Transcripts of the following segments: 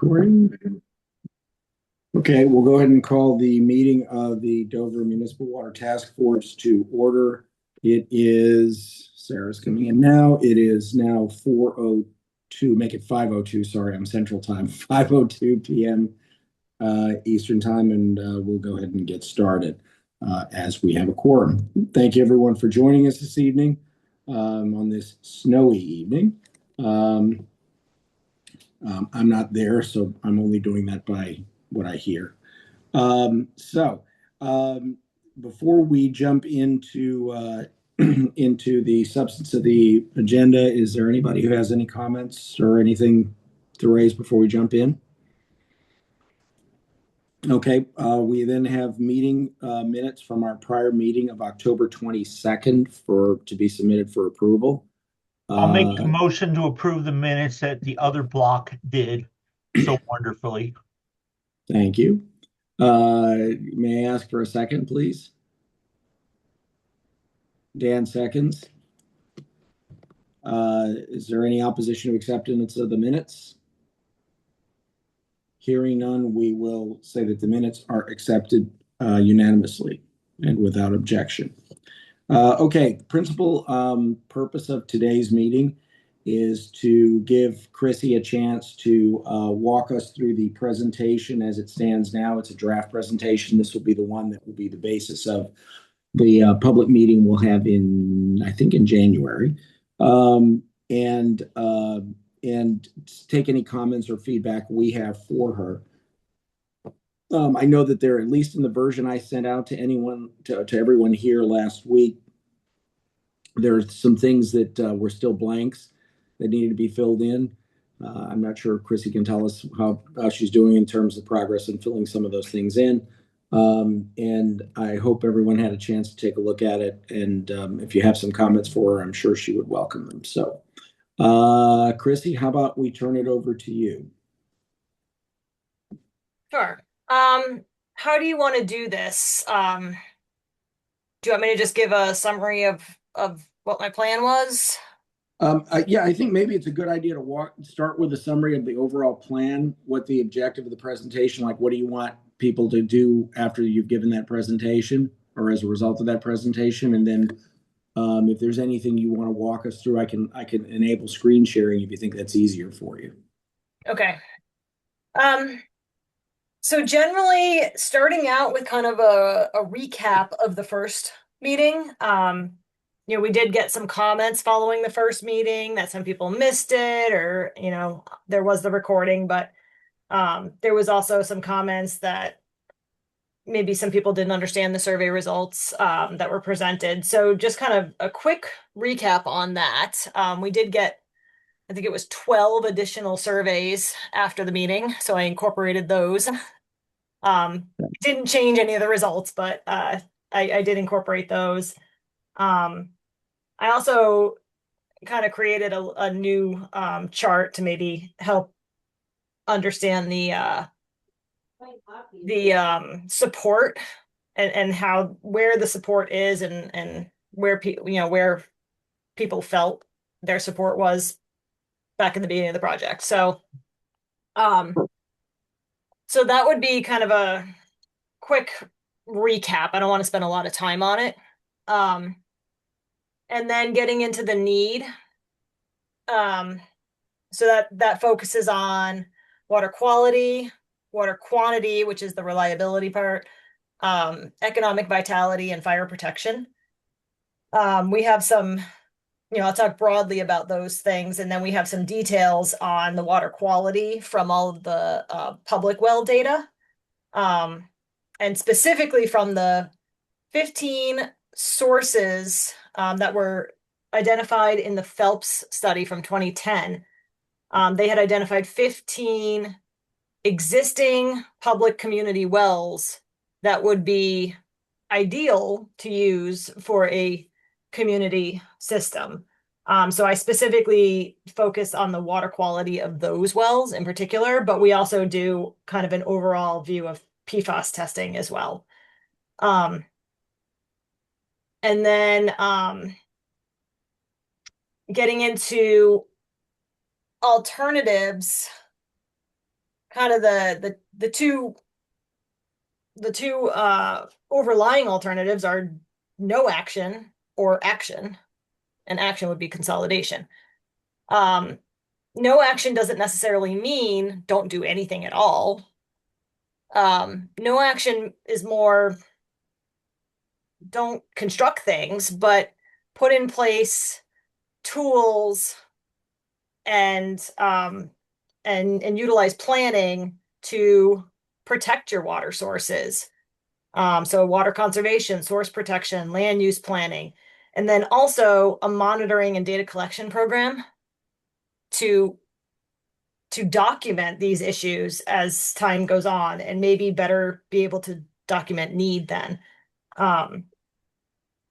Recording. Okay, we'll go ahead and call the meeting of the Dover Municipal Water Task Force to order. It is, Sarah's coming in now. It is now 4:02, make it 5:02, sorry, I'm Central Time, 5:02 p.m. Eastern Time, and we'll go ahead and get started as we have a quorum. Thank you everyone for joining us this evening on this snowy evening. I'm not there, so I'm only doing that by what I hear. So before we jump into into the substance of the agenda, is there anybody who has any comments or anything to raise before we jump in? Okay, we then have meeting minutes from our prior meeting of October 22nd to be submitted for approval. I'll make a motion to approve the minutes that the other block did so wonderfully. Thank you. May I ask for a second, please? Dan seconds. Is there any opposition to acceptance of the minutes? Hearing none, we will say that the minutes are accepted unanimously and without objection. Okay, the principal purpose of today's meeting is to give Chrissy a chance to walk us through the presentation as it stands now. It's a draft presentation. This will be the one that will be the basis of the public meeting we'll have I think in January. And take any comments or feedback we have for her. I know that they're, at least in the version I sent out to everyone here last week, there's some things that were still blanks that needed to be filled in. I'm not sure if Chrissy can tell us how she's doing in terms of progress in filling some of those things in. And I hope everyone had a chance to take a look at it. And if you have some comments for her, I'm sure she would welcome them. So, Chrissy, how about we turn it over to you? Sure. How do you want to do this? Do you want me to just give a summary of what my plan was? Yeah, I think maybe it's a good idea to start with a summary of the overall plan, what the objective of the presentation, like what do you want people to do after you've given that presentation or as a result of that presentation, and then if there's anything you want to walk us through, I can enable screen sharing if you think that's easier for you. Okay. So generally, starting out with kind of a recap of the first meeting. We did get some comments following the first meeting that some people missed it, or there was the recording, but there was also some comments that maybe some people didn't understand the survey results that were presented. So just kind of a quick recap on that. We did get, I think it was 12 additional surveys after the meeting, so I incorporated those. Didn't change any of the results, but I did incorporate those. I also kind of created a new chart to maybe help understand the support and where the support is and where people felt their support was back in the beginning of the project. So that would be kind of a quick recap. I don't want to spend a lot of time on it. And then getting into the need. So that focuses on water quality, water quantity, which is the reliability part, economic vitality, and fire protection. We have some, I'll talk broadly about those things, and then we have some details on the water quality from all of the public well data, and specifically from the 15 sources that were identified in the Phelps study from 2010. They had identified 15 existing public community wells that would be ideal to use for a community system. So I specifically focus on the water quality of those wells in particular, but we also do kind of an overall view of PFAS testing as well. And then getting into alternatives kind of the two overlying alternatives are no action or action, and action would be consolidation. No action doesn't necessarily mean don't do anything at all. No action is more don't construct things, but put in place tools and utilize planning to protect your water sources. So water conservation, source protection, land use planning, and then also a monitoring and data collection program to document these issues as time goes on, and maybe better be able to document need then.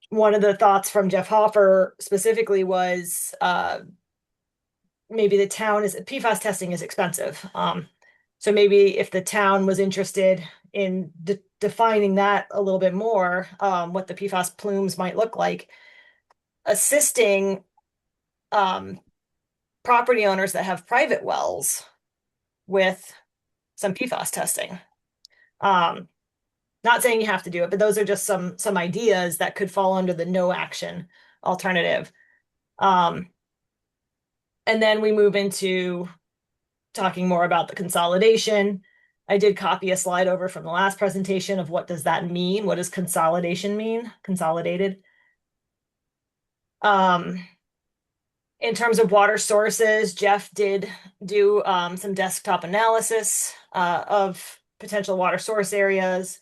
One of the thoughts from Jeff Hoffer specifically was maybe the town is PFAS testing is expensive. So maybe if the town was interested in defining that a little bit more, what the PFAS plumes might look like, assisting property owners that have private wells with some PFAS testing. Not saying you have to do it, but those are just some ideas that could fall under the no action alternative. And then we move into talking more about the consolidation. I did copy a slide over from the last presentation of what does that mean? What does consolidation mean? Consolidated. In terms of water sources, Jeff did do some desktop analysis of potential water source areas.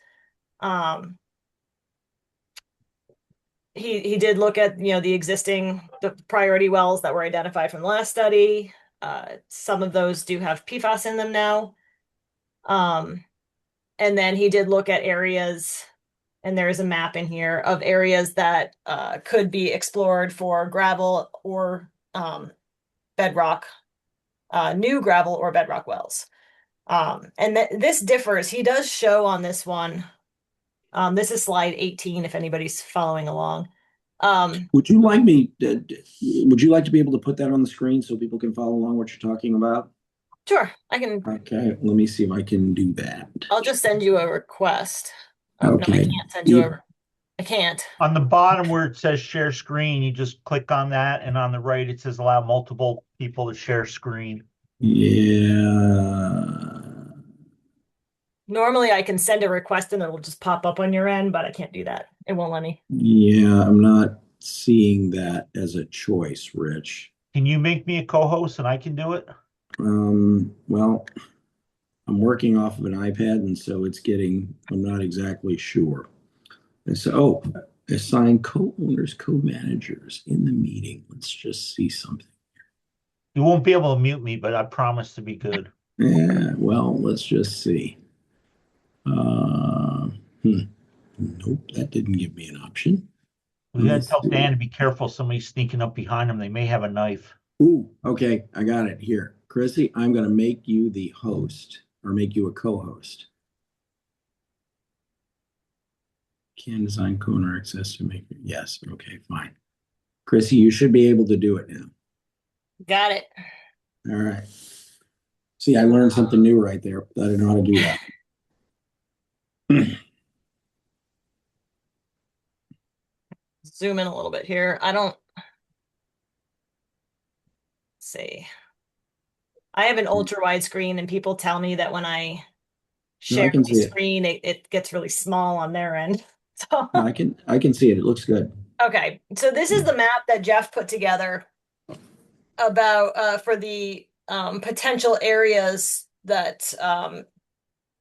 He did look at the priority wells that were identified from the last study. Some of those do have PFAS in them now. And then he did look at areas, and there is a map in here of areas that could be explored for gravel or bedrock, new gravel or bedrock wells. And this differs. He does show on this one. This is slide 18, if anybody's following along. Would you like to be able to put that on the screen so people can follow along what you're talking about? Sure, I can. Okay, let me see if I can do that. I'll just send you a request. Okay. No, I can't send you over. I can't. On the bottom where it says share screen, you just click on that, and on the right it says allow multiple people to share screen. Yeah. Normally I can send a request and it'll just pop up on your end, but I can't do that. It won't let me. Yeah, I'm not seeing that as a choice, Rich. Can you make me a co-host and I can do it? Well, I'm working off of an iPad, and so I'm not exactly sure. And so, assign co-owners, co-managers in the meeting. Let's just see something. You won't be able to mute me, but I promise to be good. Yeah, well, let's just see. Nope, that didn't give me an option. We gotta tell Dan to be careful. Somebody's sneaking up behind him. They may have a knife. Ooh, okay, I got it here. Chrissy, I'm going to make you the host, or make you a co-host. Can design co-owner access to make it. Yes, okay, fine. Chrissy, you should be able to do it now. Got it. All right. See, I learned something new right there. I didn't know how to do that. Zoom in a little bit here. I don't see. I have an ultra wide screen, and people tell me that when I share my screen, it gets really small on their end. So I can see it. It looks good. Okay, so this is the map that Jeff put together about for the potential areas that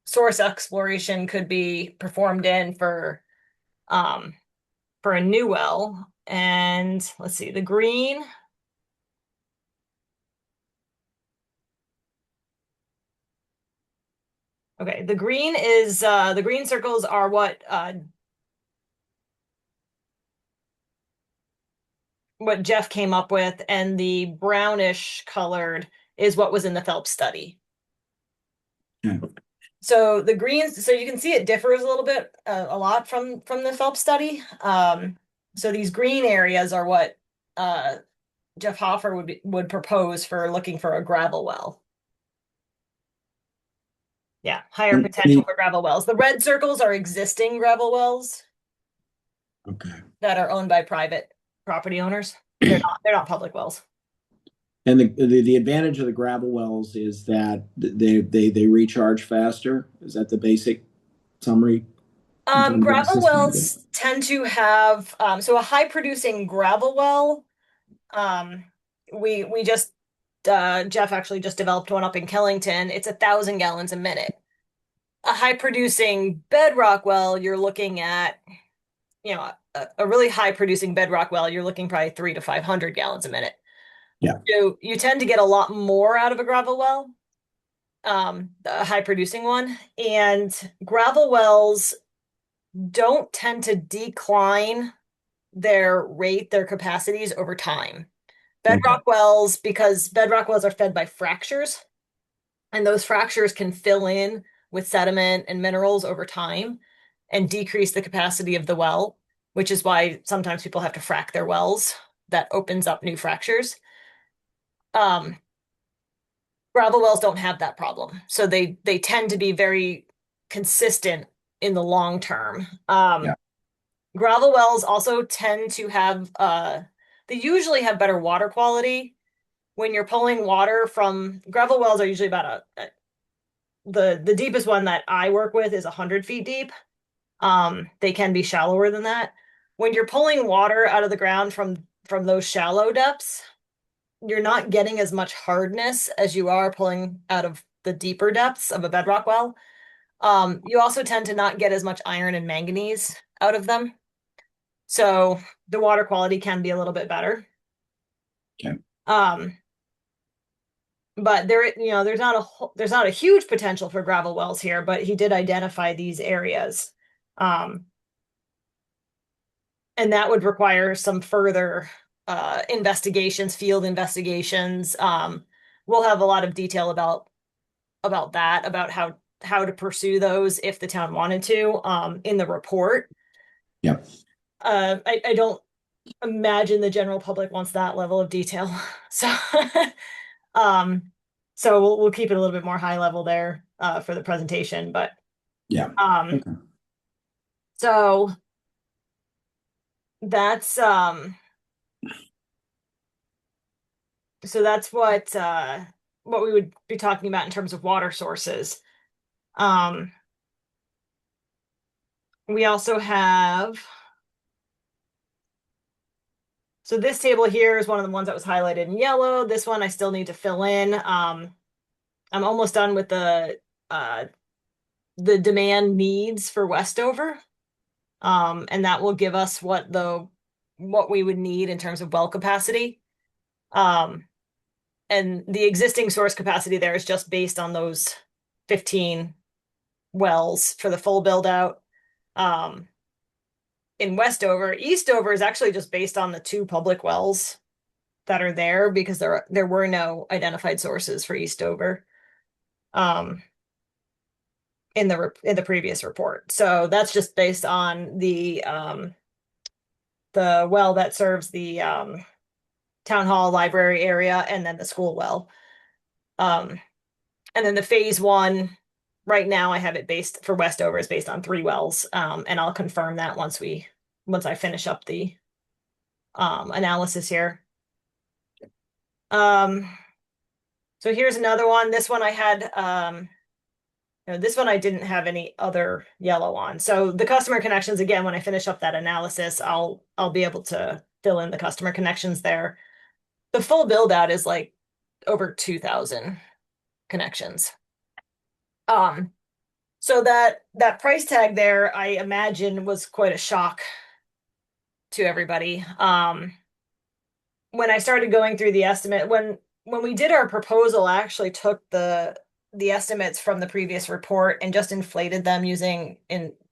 source exploration could be performed in for a new well. And let's see, the green. Okay, the green is the green circles are what Jeff came up with, and the brownish colored is what was in the Phelps study. Yeah. So the greens, so you can see it differs a little bit, a lot from the Phelps study. So these green areas are what Jeff Hoffer would propose for looking for a gravel well. Yeah, higher And potential for gravel wells. The red circles are existing gravel wells okay. that are owned by private property owners. They're not public wells. And the advantage of the gravel wells is that they recharge faster. Is that the basic summary in terms of the Gravel system? wells tend to have so a high producing gravel well. We just Jeff actually just developed one up in Killington. It's 1,000 gallons a minute. A high producing bedrock well, you're looking at, a really high producing bedrock well, you're looking probably 300 to 500 gallons a minute. Yeah. So you tend to get a lot more out of a gravel well, a high producing one. And gravel wells don't tend to decline their capacities over time. Bedrock wells, because bedrock wells are fed by fractures, and those fractures can fill in with sediment and minerals over time and decrease the capacity of the well, which is why sometimes people have to frack their wells. That opens up new fractures. Gravel wells don't have that problem, so they tend to be very consistent in the long term. Yeah. Gravel wells also tend to have they usually have better water quality. When you're pulling water from gravel wells are usually about the deepest one that I work with is 100 feet deep. They can be shallower than that. When you're pulling water out of the ground from those shallow depths, you're not getting as much hardness as you are pulling out of the deeper depths of a bedrock well. You also tend to not get as much iron and manganese out of them. So the water quality can be a little bit better. Okay. But there's not a huge potential for gravel wells here, but he did identify these areas. And that would require some further investigations, field investigations. We'll have a lot of detail about that, about how to pursue those if the town wanted to, in the report. Yeah. I don't imagine the general public wants that level of detail. So we'll keep it a little bit more high level there for the presentation, but Yeah. Okay. so that's what we would be talking about in terms of water sources. We also have, so this table here is one of the ones that was highlighted in yellow. This one I still need to fill in. I'm almost done with the demand needs for Westover. And that will give us what we would need in terms of well capacity. And the existing source capacity there is just based on those 15 wells for the full build out. In Westover, Eastover is actually just based on the 2 public wells that are there because there were no identified sources for Eastover in the previous report. So that's just based on the well that serves the town hall library area and then the school well. And then the phase 1 right now I have it based for Westover is based on 3 wells. And I'll confirm that once I finish up the analysis here. So here's another one. This one I had this one I didn't have any other yellow on. So the customer connections, again, when I finish up that analysis, I'll be able to fill in the customer connections there. The full build out is like over 2,000 connections. So that price tag there, I imagine, was quite a shock to everybody. When I started going through the estimate, when we did our proposal, I actually took the estimates from the previous report and just inflated them using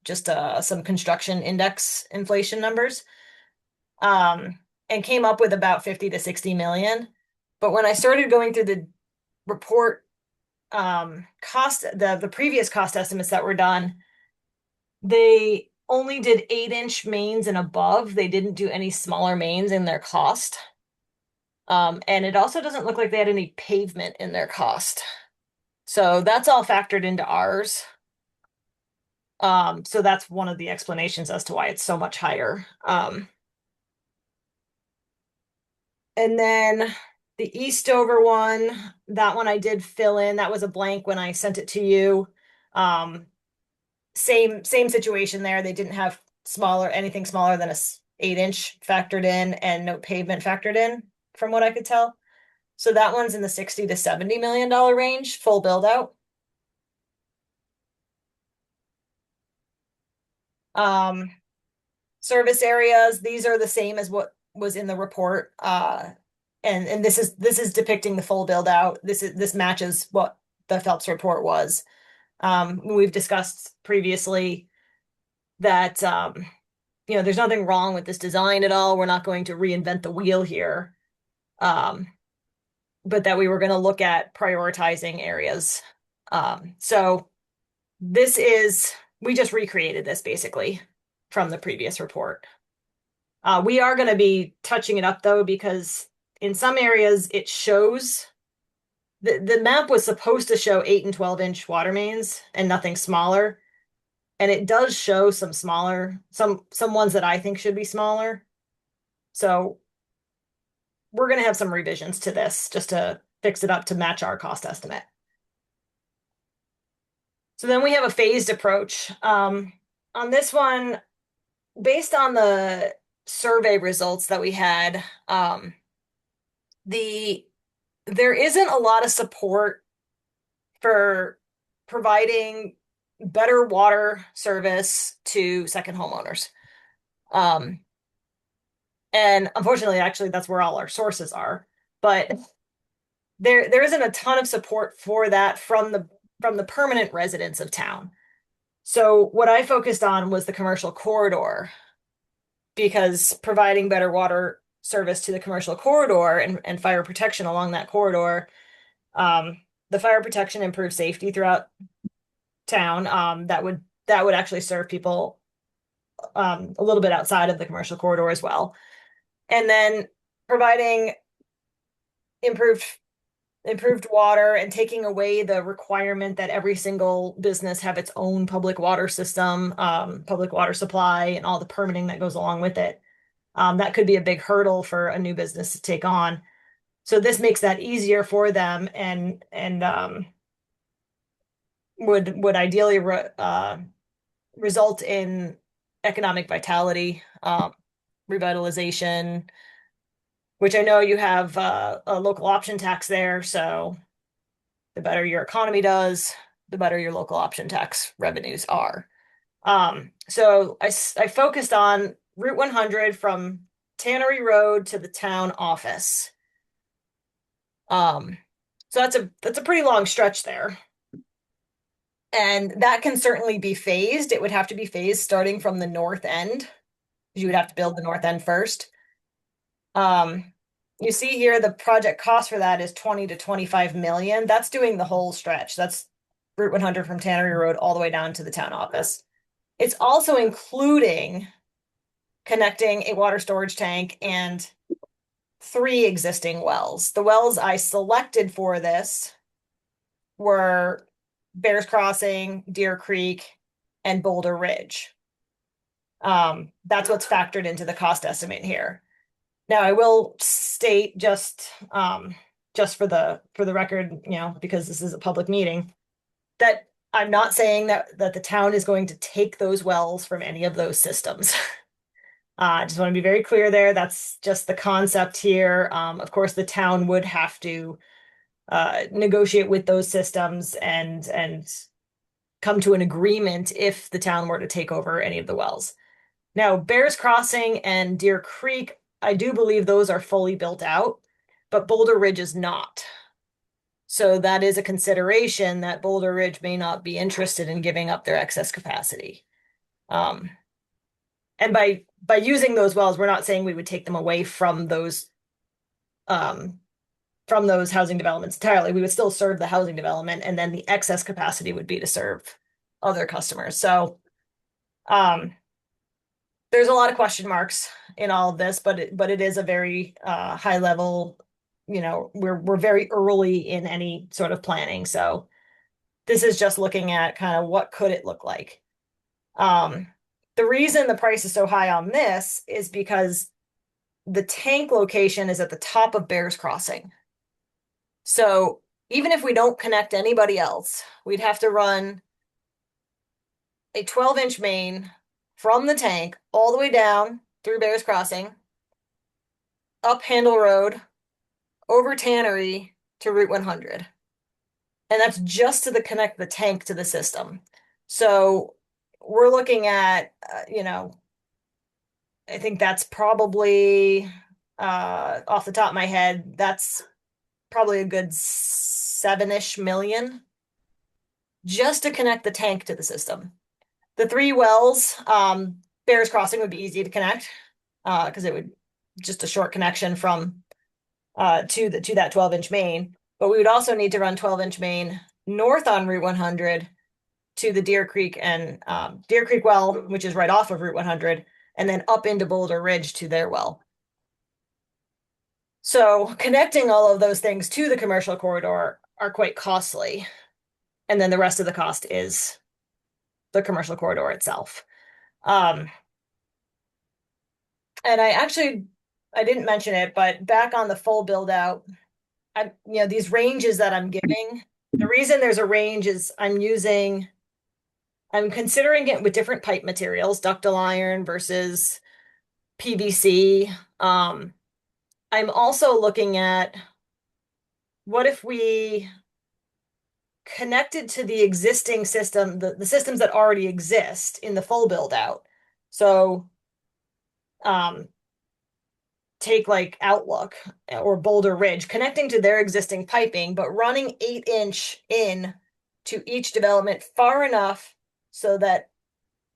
some construction index inflation numbers, and came up with about 50 to 60 million. But when I started going through the report the previous cost estimates that were done, they only did 8-inch mains and above. They didn't do any smaller mains in their cost. And it also doesn't look like they had any pavement in their cost. So that's all factored into ours. So that's one of the explanations as to why it's so much higher. And then the Eastover one, that one I did fill in. That was a blank when I sent it to you. Same situation there. They didn't have anything smaller than a 8-inch factored in, and no pavement factored in, from what I could tell. So that one's in the $60 to $70 million range, full build out. Service areas, these are the same as what was in the report. And this is depicting the full build out. This matches what the Phelps report was. We've discussed previously that there's nothing wrong with this design at all. We're not going to reinvent the wheel here. But that we were going to look at prioritizing areas. So we just recreated this basically from the previous report. We are going to be touching it up though, because in some areas it shows the map was supposed to show 8 and 12-inch water mains and nothing smaller. And it does show some smaller, some ones that I think should be smaller. So we're going to have some revisions to this just to fix it up to match our cost estimate. So then we have a phased approach. On this one, based on the survey results that we had, there isn't a lot of support for providing better water service to second homeowners. And unfortunately, actually, that's where all our sources are. But there isn't a ton of support for that from the permanent residents of town. So what I focused on was the commercial corridor, because providing better water service to the commercial corridor and fire protection along that corridor, the fire protection improves safety throughout town. That would actually serve people a little bit outside of the commercial corridor as well. And then providing improved water and taking away the requirement that every single business have its own public water system, public water supply, and all the permitting that goes along with it. That could be a big hurdle for a new business to take on. So this makes that easier for them and would ideally result in economic vitality, revitalization, which I know you have a local option tax there. So the better your economy does, the better your local option tax revenues are. So I focused on Route 100 from Tannery Road to the town office. So that's a pretty long stretch there. And that can certainly be phased. It would have to be phased starting from the north end. You would have to build the north end first. You see here the project cost for that is 20 to 25 million. That's doing the whole stretch. That's Route 100 from Tannery Road all the way down to the town office. It's also including connecting a water storage tank and 3 existing wells. The wells I selected for this were Bears Crossing, Deer Creek, and Boulder Ridge. That's what's factored into the cost estimate here. Now, I will state just for the record, because this is a public meeting, that I'm not saying that the town is going to take those wells from any of those systems. I just want to be very clear there. That's just the concept here. Of course, the town would have to negotiate with those systems and come to an agreement if the town were to take over any of the wells. Now, Bears Crossing and Deer Creek, I do believe those are fully built out, but Boulder Ridge is not. So that is a consideration that Boulder Ridge may not be interested in giving up their excess capacity. And by using those wells, we're not saying we would take them away from those housing developments entirely. We would still serve the housing development, and then the excess capacity would be to serve other customers. So there's a lot of question marks in all of this, but it is a very high level. We're very early in any sort of planning, so This is just looking at kind of what could it look like. The reason the price is so high on this is because the tank location is at the top of Bears Crossing. So even if we don't connect anybody else, we'd have to run a 12-inch main from the tank all the way down through Bears Crossing, up Handle Road, over Tannery to Route 100. And that's just to connect the tank to the system. So we're looking at, I think that's probably, off the top of my head, that's probably a good 7-ish million just to connect the tank to the system. The 3 wells, Bears Crossing would be easy to connect, because it would just a short connection from to that 12-inch main. But we would also need to run 12-inch main north on Route 100 to the Deer Creek and Deer Creek well, which is right off of Route 100, and then up into Boulder Ridge to their well. So connecting all of those things to the commercial corridor are quite costly. And then the rest of the cost is the commercial corridor itself. And I didn't mention it, but back on the full build out, these ranges that I'm giving, the reason there's a range is I'm considering it with different pipe materials, ductile iron versus PVC. I'm also looking at what if we connected to the existing system, the systems that already exist in the full build out. So take like Outlook or Boulder Ridge, connecting to their existing piping, but running 8-inch in to each development far enough so that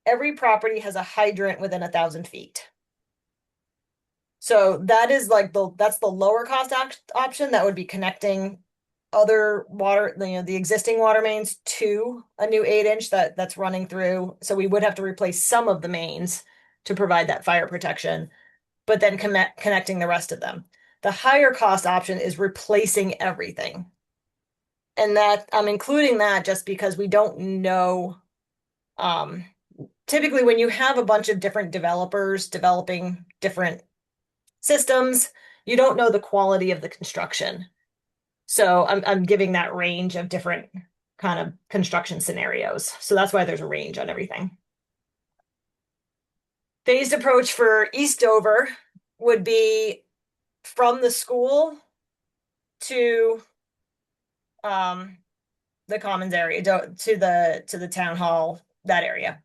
every property has a hydrant within 1,000 feet. So that is like that's the lower cost option that would be connecting other water, the existing water mains to a new 8-inch that's running through. So we would have to replace some of the mains to provide that fire protection, but then connecting the rest of them. The higher cost option is replacing everything. And that I'm including that just because we don't know. Typically, when you have a bunch of different developers developing different systems, you don't know the quality of the construction. So I'm giving that range of different kind of construction scenarios. So that's why there's a range on everything. Phased approach for Eastover would be from the school to the commons area, to the town hall, that area.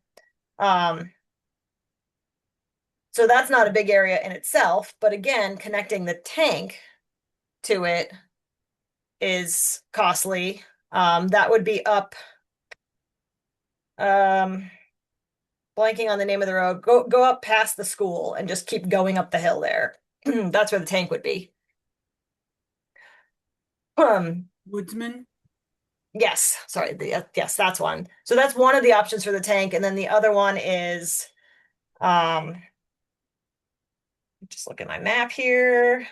So that's not a big area in itself, but again, connecting the tank to it is costly. That would be up, blanking on the name of the road. Go up past the school and just keep going up the hill there. That's where the tank would be. Woodsman? Yes, sorry. Yes, that's one. So that's one of the options for the tank. And then the other one is, just look at my map here.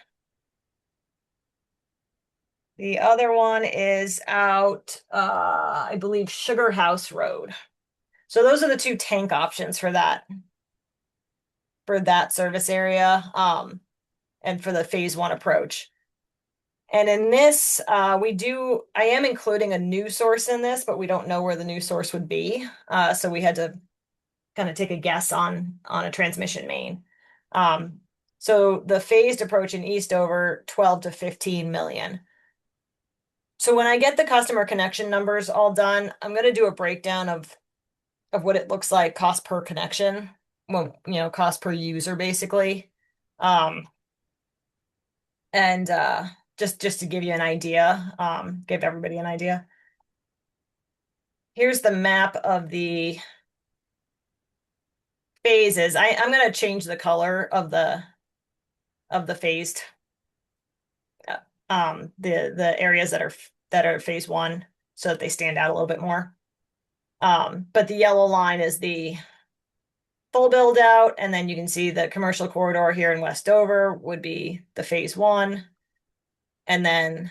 The other one is out, I believe, Sugar House Road. So those are the 2 tank options for that service area, and for the phase 1 approach. And in this, I am including a new source in this, but we don't know where the new source would be. So we had to kind of take a guess on a transmission main. So the phased approach in Eastover, 12 to 15 million. So when I get the customer connection numbers all done, I'm going to do a breakdown of what it looks like cost per connection. Well, cost per user basically. And just to give you an idea, give everybody an idea. Here's the map of the phases. I'm going to change the color of the phased, the areas that are phase 1 so that they stand out a little bit more. But the yellow line is the full build out, and then you can see the commercial corridor here in Westover would be the phase 1. And then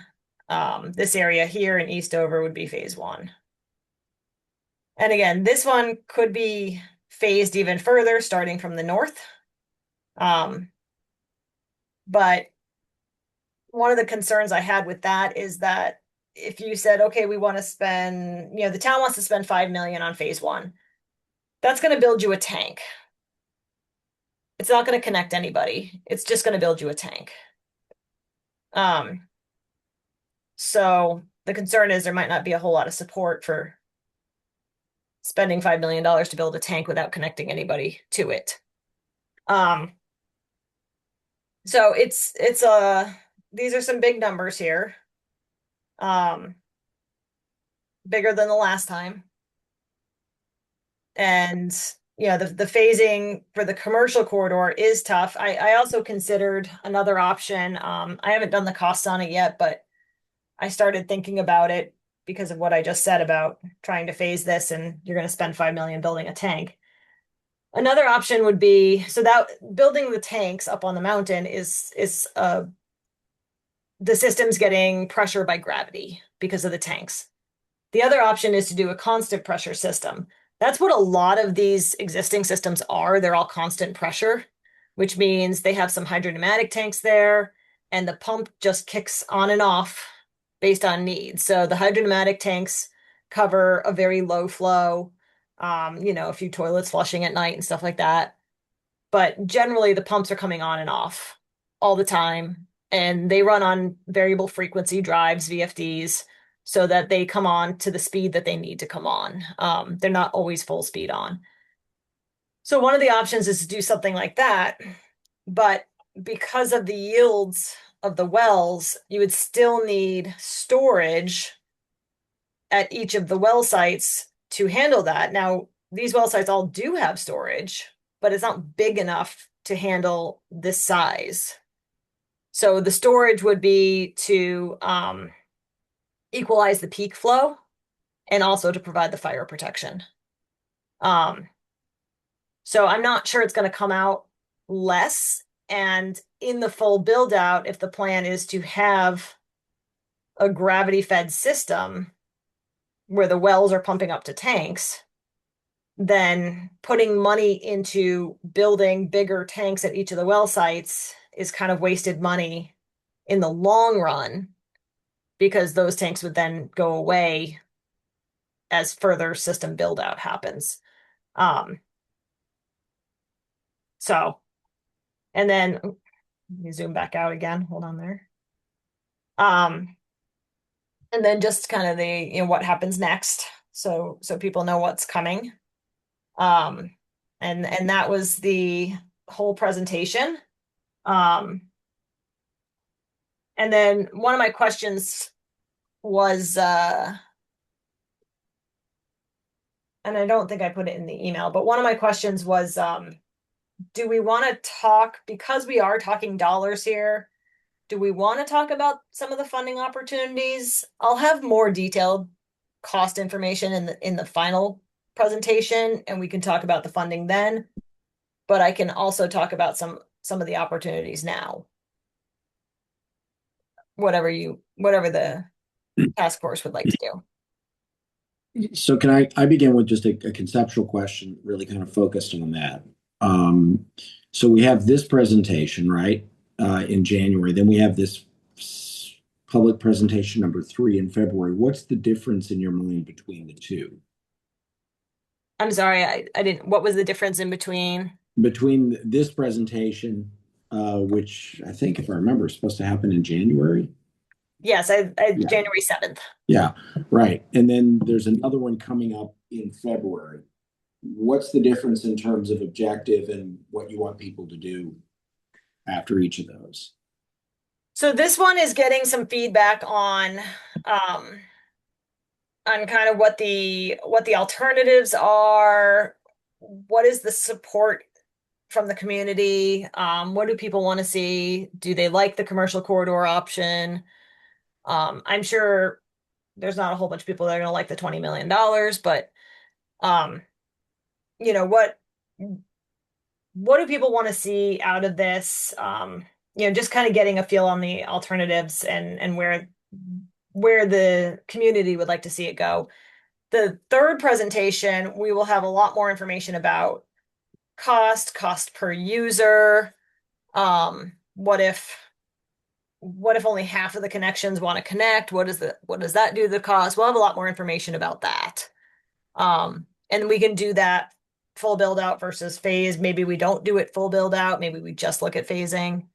this area here in Eastover would be phase 1. And again, this one could be phased even further, starting from the north. But one of the concerns I had with that is that if you said, okay, we want to spend, the town wants to spend 5 million on phase one, that's going to build you a tank. It's not going to connect anybody. It's just going to build you a tank. So the concern is there might not be a whole lot of support for spending $5 million to build a tank without connecting anybody to it. So these are some big numbers here. Bigger than the last time. And the phasing for the commercial corridor is tough. I also considered another option. I haven't done the costs on it yet, but I started thinking about it because of what I just said about trying to phase this, and you're going to spend 5 million building a tank. Another option would be, so that building the tanks up on the mountain is the system's getting pressure by gravity because of the tanks. The other option is to do a constant pressure system. That's what a lot of these existing systems are. They're all constant pressure, which means they have some hydrodynamic tanks there, and the pump just kicks on and off based on needs. So the hydrodynamic tanks cover a very low flow, a few toilets flushing at night and stuff like that. But generally, the pumps are coming on and off all the time, and they run on variable frequency drives, VFDs, so that they come on to the speed that they need to come on. They're not always full speed on. So one of the options is to do something like that, but because of the yields of the wells, you would still need storage at each of the well sites to handle that. Now, these well sites all do have storage, but it's not big enough to handle this size. So the storage would be to equalize the peak flow and also to provide the fire protection. So I'm not sure it's going to come out less. And in the full build out, if the plan is to have a gravity fed system where the wells are pumping up to tanks, then putting money into building bigger tanks at each of the well sites is kind of wasted money in the long run, because those tanks would then go away as further system build out happens. So, and then let me zoom back out again. Hold on there. And then just kind of the, what happens next. So people know what's coming. And that was the whole presentation. And then one of my questions was, and I don't think I put it in the email, but one of my questions was, do we want to talk, because we are talking dollars here, do we want to talk about some of the funding opportunities? I'll have more detailed cost information in the final presentation, and we can talk about the funding then. But I can also talk about some of the opportunities now. Whatever the task force would like to do. So can I begin with just a conceptual question, really kind of focused on that. So we have this presentation, right, in January. Then we have this public presentation number 3 in February. What's the difference in your mind between the two? I'm sorry, I didn't. What was the difference in between? Between this presentation, which I think, if I remember, is supposed to happen in January. Yes, Yeah. January 7th. Yeah, right. And then there's another one coming up in February. What's the difference in terms of objective and what you want people to do after each of those? So this one is getting some feedback on kind of what the alternatives are, what is the support from the community, what do people want to see, do they like the commercial corridor option? I'm sure there's not a whole bunch of people that are going to like the $20 million, but what do people want to see out of this? Just kind of getting a feel on the alternatives and where the community would like to see it go. the third presentation, we will have a lot more information about cost per user. What if only half of the connections want to connect? What does that do to the cost? We'll have a lot more information about that. And we can do that full build out versus phase. Maybe we don't do it full build out. Maybe we just look at phasing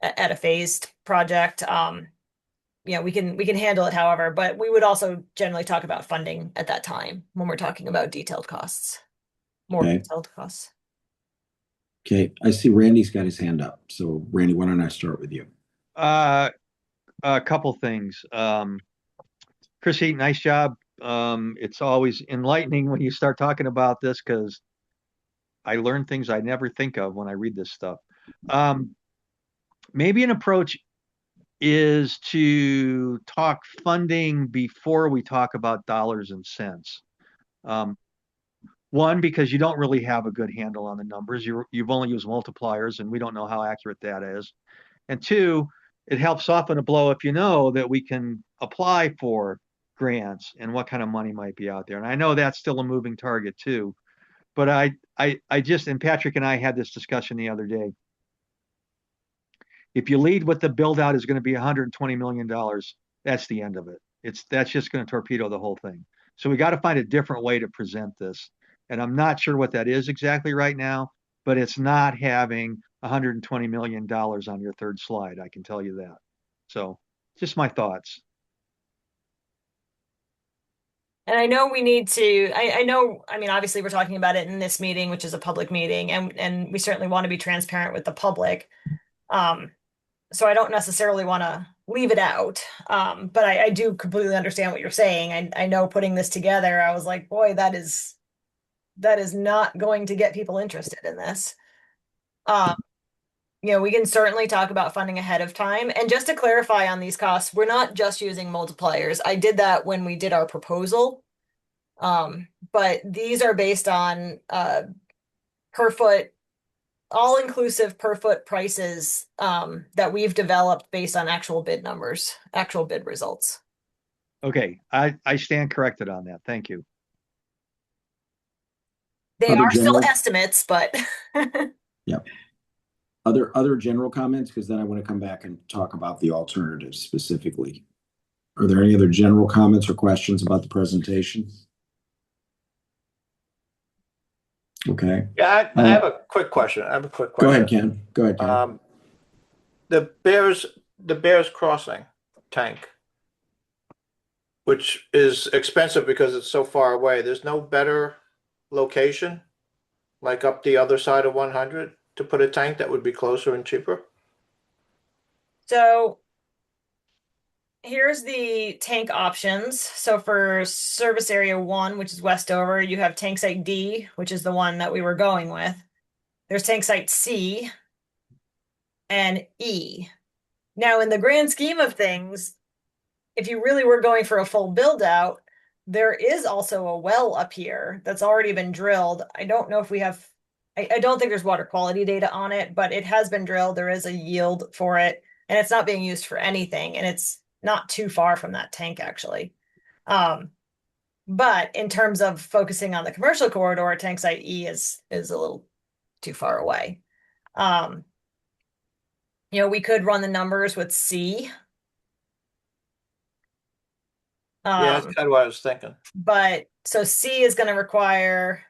at a phased project. We can handle it however, but we would also generally talk about funding at that time when we're talking about detailed costs, more Okay. detailed costs. Okay, I see Randy's got his hand up. So Randy, why don't I start with you? A couple things. Chrissy, nice job. It's always enlightening when you start talking about this because I learn things I never think of when I read this stuff. Maybe an approach is to talk funding before we talk about dollars and cents. One, because you don't really have a good handle on the numbers. You've only used multipliers, and we don't know how accurate that is. And two, it helps soften a blow if you know that we can apply for grants and what kind of money might be out there. And I know that's still a moving target too. But I just, and Patrick and I had this discussion the other day. If you lead with the build out is going to be $120 million, that's the end of it. That's just going to torpedo the whole thing. So we got to find a different way to present this. And I'm not sure what that is exactly right now, but it's not having $120 million on your third slide. I can tell you that. So just my thoughts. And I know we need to, I mean, obviously we're talking about it in this meeting, which is a public meeting, and we certainly want to be transparent with the public. So I don't necessarily want to leave it out. But I do completely understand what you're saying. I know putting this together, I was like, boy, that is not going to get people interested in this. We can certainly talk about funding ahead of time. And just to clarify on these costs, we're not just using multipliers. I did that when we did our proposal. But these are based on per foot, all-inclusive per foot prices that we've developed based on actual bid numbers, actual bid results. Okay, I stand corrected on that. Thank you. They Other are still general- estimates, but Yeah. Other general comments, because then I want to come back and talk about the alternatives specifically. Are there any other general comments or questions about the presentation? Okay. Yeah, I have a quick question. Go ahead, Ken. Go ahead, Ken. The Bears Crossing tank, which is expensive because it's so far away. There's no better location, like up the other side of 100, to put a tank that would be closer and cheaper? so here's the tank options. So for service area 1, which is Westover, you have tank site D, which is the one that we were going with. There's tank site C and E. Now, in the grand scheme of things, if you really were going for a full build out, there is also a well up here that's already been drilled. I don't know if we have, I don't think there's water quality data on it, but it has been drilled. There is a yield for it, and it's not being used for anything. And it's not too far from that tank, actually. But in terms of focusing on the commercial corridor, tank site E is a little too far away. We could run the numbers with C. Yeah, that's kind of what I was thinking. But so C is going to require,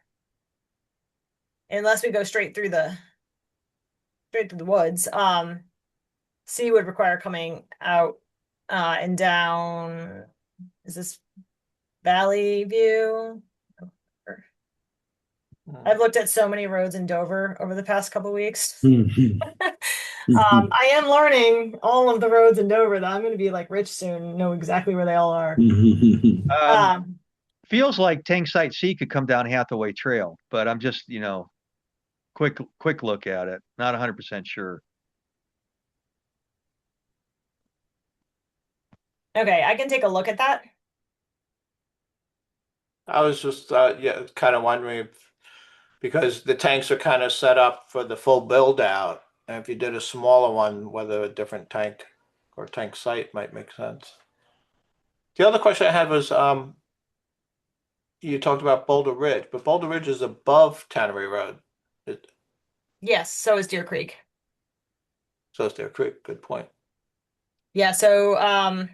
unless we go straight through the woods, C would require coming out and down. Is this Valley View? I've looked at so many roads in Dover over the past couple weeks. I am learning all of the roads in Dover that I'm going to be like rich soon, know exactly where they all are. Feels like tank site C could come down Hathaway Trail, but I'm just, quick look at it. Not 100% sure. Okay, I can take a look at that. I was just kind of wondering because the tanks are kind of set up for the full build out, and if you did a smaller one, whether a different tank or tank site might make sense. The other question I had was you talked about Boulder Ridge, but Boulder Ridge is above Tannery Road. Yes, so is Deer Creek. So is Deer Creek. Good point. Yeah, so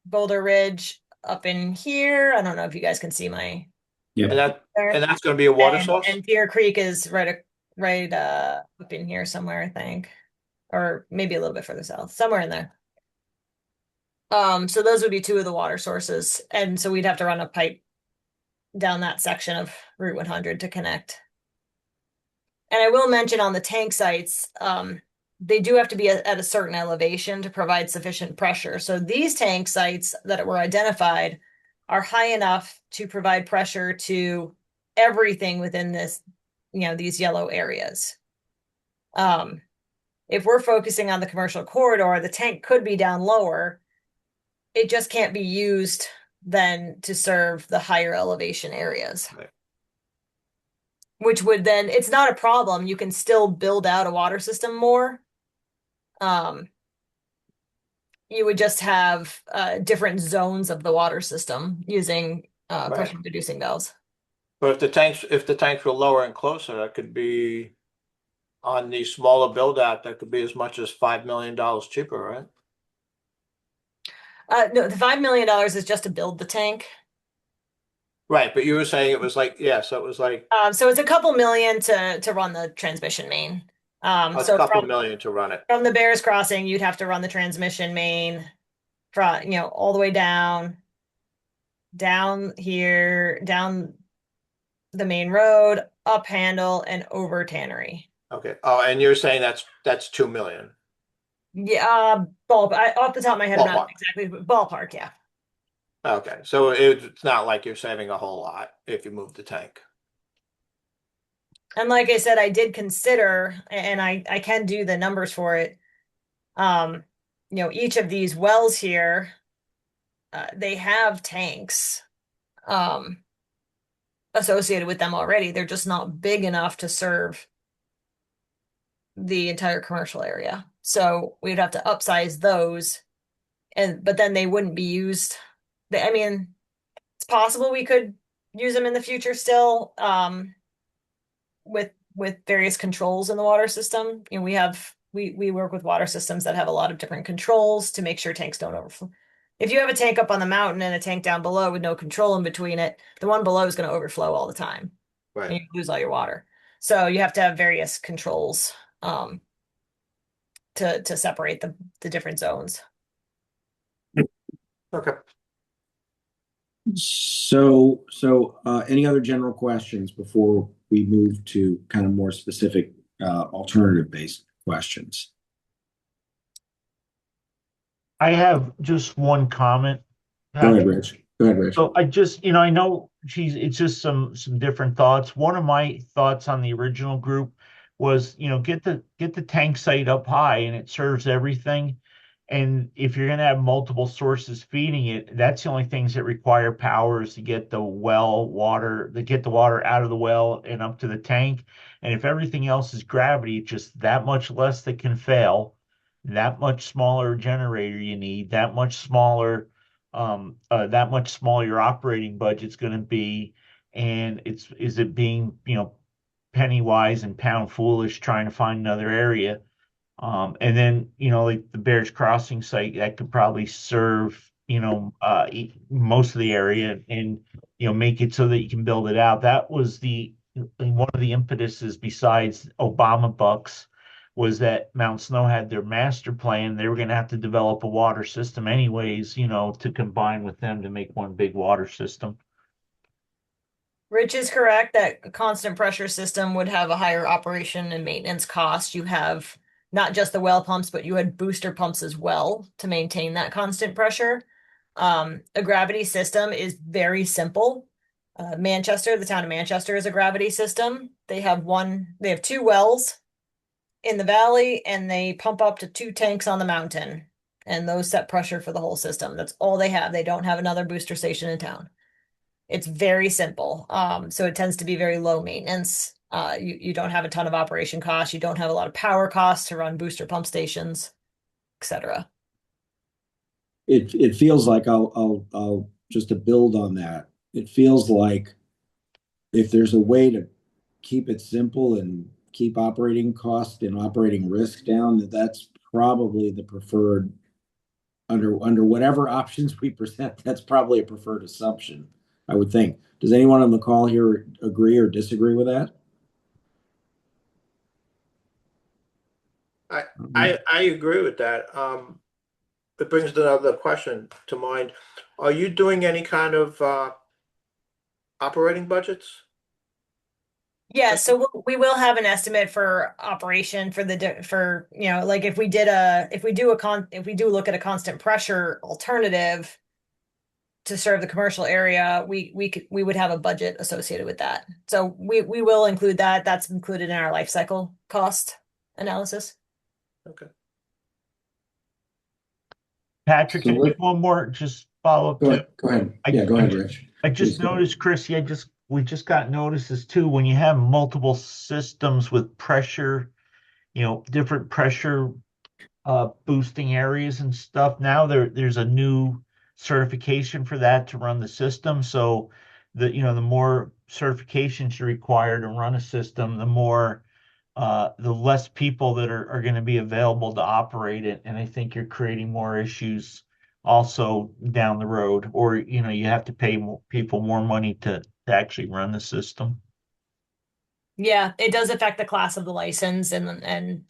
Boulder Ridge up in here. I don't know if you guys can see my Yeah. And that's going to be a water source? and Deer Creek is right up in here somewhere, I think. Or maybe a little bit further south, somewhere in there. So those would be two of the water sources. And so we'd have to run a pipe down that section of Route 100 to connect. And I will mention on the tank sites, they do have to be at a certain elevation to provide sufficient pressure. So these tank sites that were identified are high enough to provide pressure to everything within this, these yellow areas. If we're focusing on the commercial corridor, the tank could be down lower. It just can't be used then to serve the higher elevation areas. Right. Which would then, it's not a problem. You can still build out a water system more. You would just have different zones of the water system using pressure reducing valves. But if the tanks were lower and closer, that could be on the smaller build out, that could be as much as $5 million cheaper, right? No, the $5 million is just to build the tank. Right, but you were saying it was like, so it was like So it's a couple million to run the transmission main. a So couple million to run it. from the Bears Crossing, you'd have to run the transmission main from, all the way down here, down the main road, up Handle, and over Tannery. Okay. Oh, and you're saying that's 2 million. Yeah, off the top of my head, I'm not Ballpark. exactly, but ballpark, yeah. Okay, so it's not like you're saving a whole lot if you move the tank. And like I said, I did consider, and I can do the numbers for it. Each of these wells here, they have tanks associated with them already. They're just not big enough to serve the entire commercial area. So we'd have to upsize those, but then they wouldn't be used. I mean, it's possible we could use them in the future still, with various controls in the water system. We work with water systems that have a lot of different controls to make sure tanks don't overflow. If you have a tank up on the mountain and a tank down below with no control in between it, the one below is going to overflow all the time. Right. And you lose all your water. So you have to have various controls to separate the different zones. Okay. So any other general questions before we move to kind of more specific alternative-based questions? I have just one comment. Go ahead, Rich. So I just, I know it's just some different thoughts. One of my thoughts on the original group was, get the tank site up high and it serves everything. And if you're going to have multiple sources feeding it, that's the only things that require power is to get the water out of the well and up to the tank. And if everything else is gravity, it's just that much less that can fail, that much smaller generator you need, that much smaller your operating budget's going to be. And is it being, penny wise and pound foolish trying to find another area? And then, like the Bears Crossing site that could probably serve, most of the area and, make it so that you can build it out. That was one of the impetuses besides Obama bucks was that Mount Snow had their master plan. They were going to have to develop a water system anyways, to combine with them to make one big water system. Rich is correct that a constant pressure system would have a higher operation and maintenance cost. You have not just the well pumps, but you had booster pumps as well to maintain that constant pressure. A gravity system is very simple. The town of Manchester is a gravity system. They have two wells in the valley and they pump up to 2 tanks on the mountain and those set pressure for the whole system. That's all they have. They don't have another booster station in town. It's very simple. So it tends to be very low maintenance. You don't have a ton of operation costs. You don't have a lot of power costs to run booster pump stations, etc. It feels like I'll just to build on that. it feels like if there's a way to keep it simple and keep operating cost and operating risk down, that's probably the preferred under whatever options we present. That's probably a preferred assumption, I would think. Does anyone on the call here agree or disagree with that? I agree with that. It brings another question to mind. Are you doing any kind of operating budgets? Yeah, so we will have an estimate for operation for for, you know, like if we do look at a constant pressure alternative to serve the commercial area, we would have a budget associated with that. So we will include that. That's included in our life cycle cost analysis. Okay. Patrick, So just one more, just follow up Go to. ahead. Go ahead. I- Yeah, go I ahead, ju- Rich. I just Please go. noticed, Chrissy, we just got notices too, when you have multiple systems with pressure, different pressure boosting areas and stuff. Now there's a new certification for that to run the system. So the more certifications you require to run a system, the less people that are going to be available to operate it. And I think you're creating more issues also down the road, or you have to pay people more money to actually run the system. Yeah, it does affect the class of the license, and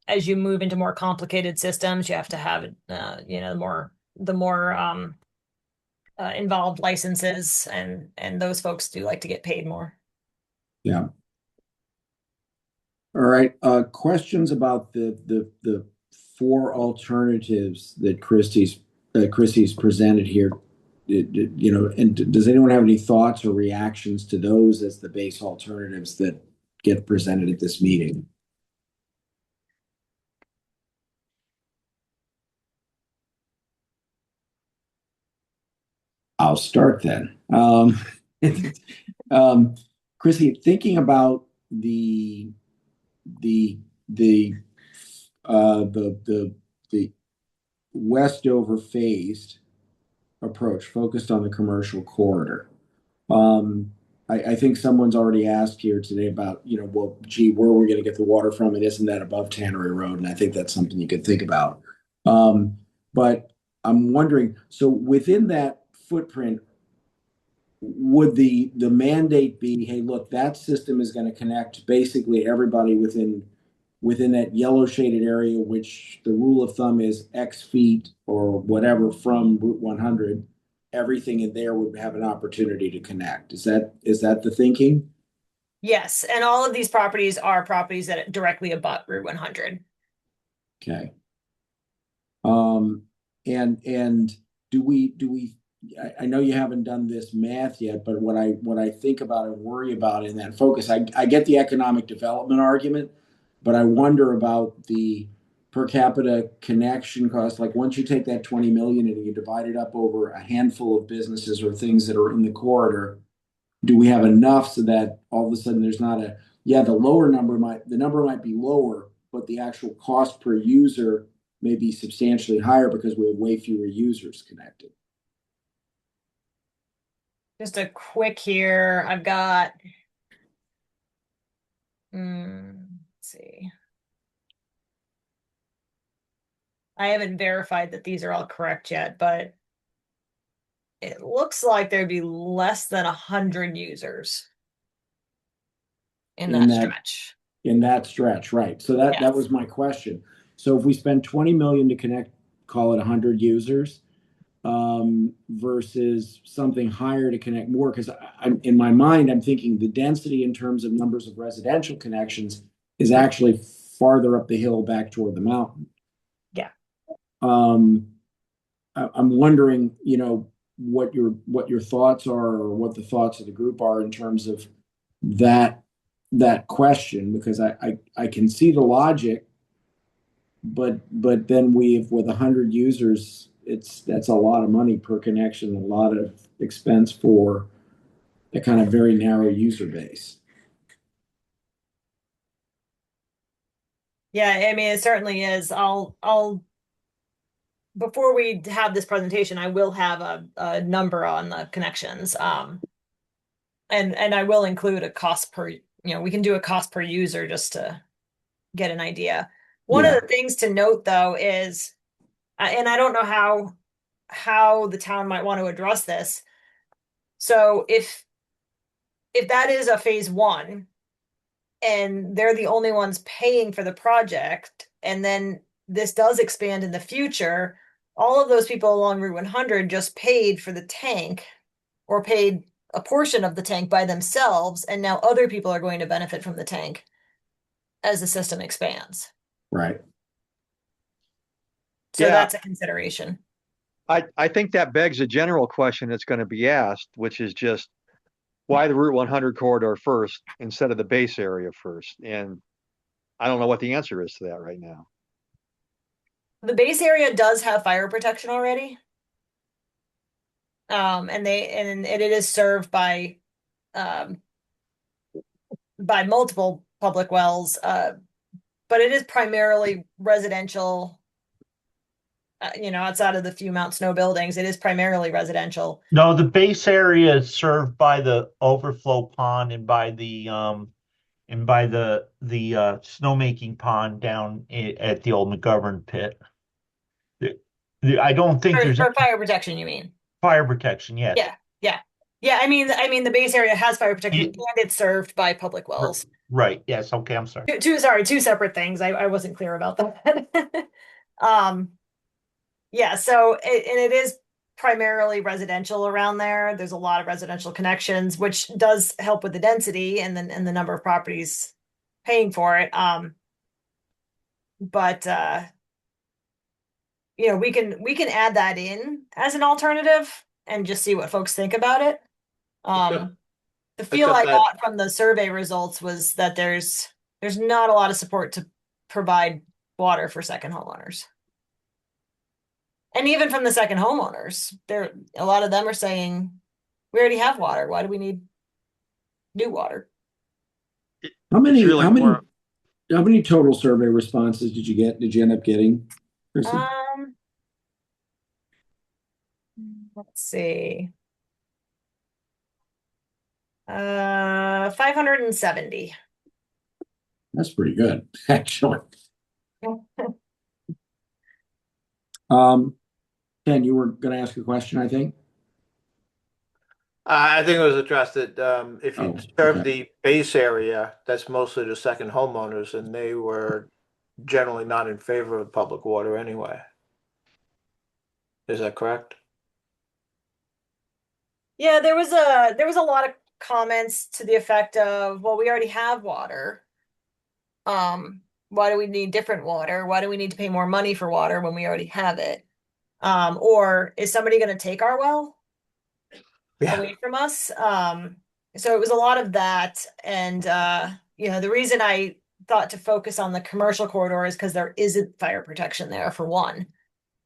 as you move into more complicated systems, you have to have the more involved licenses, and those folks do like to get paid more. Yeah. All right. Questions about the four alternatives that Christie's presented here. And does anyone have any thoughts or reactions to those as the base alternatives that get presented at this meeting? I'll start then. Chrissy, thinking about the the the the Westover phased approach focused on the commercial corridor. I think someone's already asked here today about, well, gee, where are we going to get the water from? And isn't that above Tannery Road? And I think that's something you could think about. But I'm wondering, so within that footprint, would the mandate be, hey, look, that system is going to connect basically everybody within that yellow shaded area, which the rule of thumb is X feet or whatever from Route 100, everything in there would have an opportunity to connect. Is that the thinking? Yes, and all of these properties are properties that directly abut Route 100. Okay. And do we I know you haven't done this math yet, but what I think about and worry about in that focus, I get the economic development argument, but I wonder about the per capita connection cost. Like once you take that 20 million and you divide it up over a handful of businesses or things that are in the corridor, do we have enough so that all of a sudden there's not the number might be lower, but the actual cost per user may be substantially higher because we have way fewer users connected. Just a quick here, I've got, let's see. I haven't verified that these are all correct yet, but it looks like there'd be less than 100 users in that stretch. In that stretch, right. So that was my question. So if we spend 20 million to connect, call it 100 users, versus something higher to connect more, because I'm in my mind, I'm thinking the density in terms of numbers of residential connections is actually farther up the hill back toward the mountain. Yeah. I'm wondering, what your thoughts are, or what the thoughts of the group are in terms of that question, because I can see the logic, but then with 100 users, that's a lot of money per connection, a lot of expense for a kind of very narrow user base. Yeah, I mean, it certainly is. I'll before we have this presentation, I will have a number on the connections. And I will include a cost per, we can do a cost per user just to get an idea. One of Yeah. the things to note though is, and I don't know how the town might want to address this. So if that is a phase one and they're the only ones paying for the project, and then this does expand in the future, all of those people along Route 100 just paid for the tank or paid a portion of the tank by themselves, and now other people are going to benefit from the tank as the system expands. Right. So Yeah. that's a consideration. I think that begs a general question that's going to be asked, which is just why the Route 100 corridor first instead of the base area first? And I don't know what the answer is to that right now. The base area does have fire protection already. And it is served by multiple public wells, but it is primarily residential. Outside of the few Mount Snow buildings, it is primarily residential. No, the base area is served by the overflow pond and by the snowmaking pond down at the old McGovern pit. I don't think there's For fire protection, you mean? fire protection yet. Yeah. I mean, the base area has fire protection and it's served by public wells. Right. Yes. Okay. I'm sorry. Two separate things. I wasn't clear about that. Yeah. So it is primarily residential around there. There's a lot of residential connections, which does help with the density and the number of properties paying for it. But we can add that in as an alternative and just see what folks think about it. The feel I got from the survey results was that there's not a lot of support to provide water for second homeowners. And even from the second homeowners, a lot of them are saying, we already have water. Why do we need new water? How many really how many total survey responses did you get? Did you end up getting, Kristen? Let's see. 570. That's pretty good, actually. Ken, you were going to ask a question, I think. I think it was addressed that if you serve okay. the base area, that's mostly the second homeowners, and they were generally not in favor of public water anyway. Is that correct? Yeah, there was a lot of comments to the effect of, well, we already have water. Why do we need different water? Why do we need to pay more money for water when we already have it? Or is somebody going to take our well away from us? So it was a lot of that. And, the reason I thought to focus on the commercial corridor is because there isn't fire protection there, for one.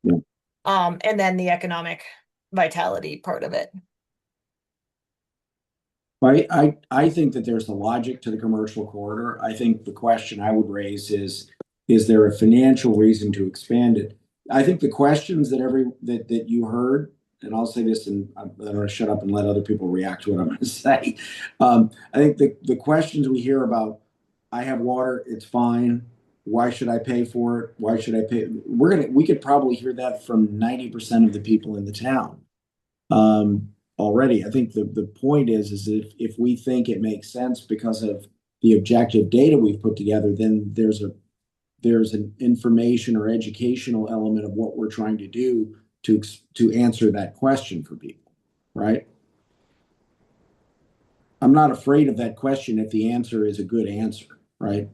Yeah. And then the economic vitality part of it. I think that there's a logic to the commercial corridor. I think the question I would raise is there a financial reason to expand it? I think the questions that you heard, and I'll say this, and I'm going to shut up and let other people react to what I'm going to say. I think the questions we hear about, I have water, it's fine. Why should I pay for it? Why should I pay? We could probably hear that from 90% of the people in the town. Already. I think the point is if we think it makes sense because of the objective data we've put together, then there's an information or educational element of what we're trying to do to answer that question for people, right? I'm not afraid of that question if the answer is a good answer, right?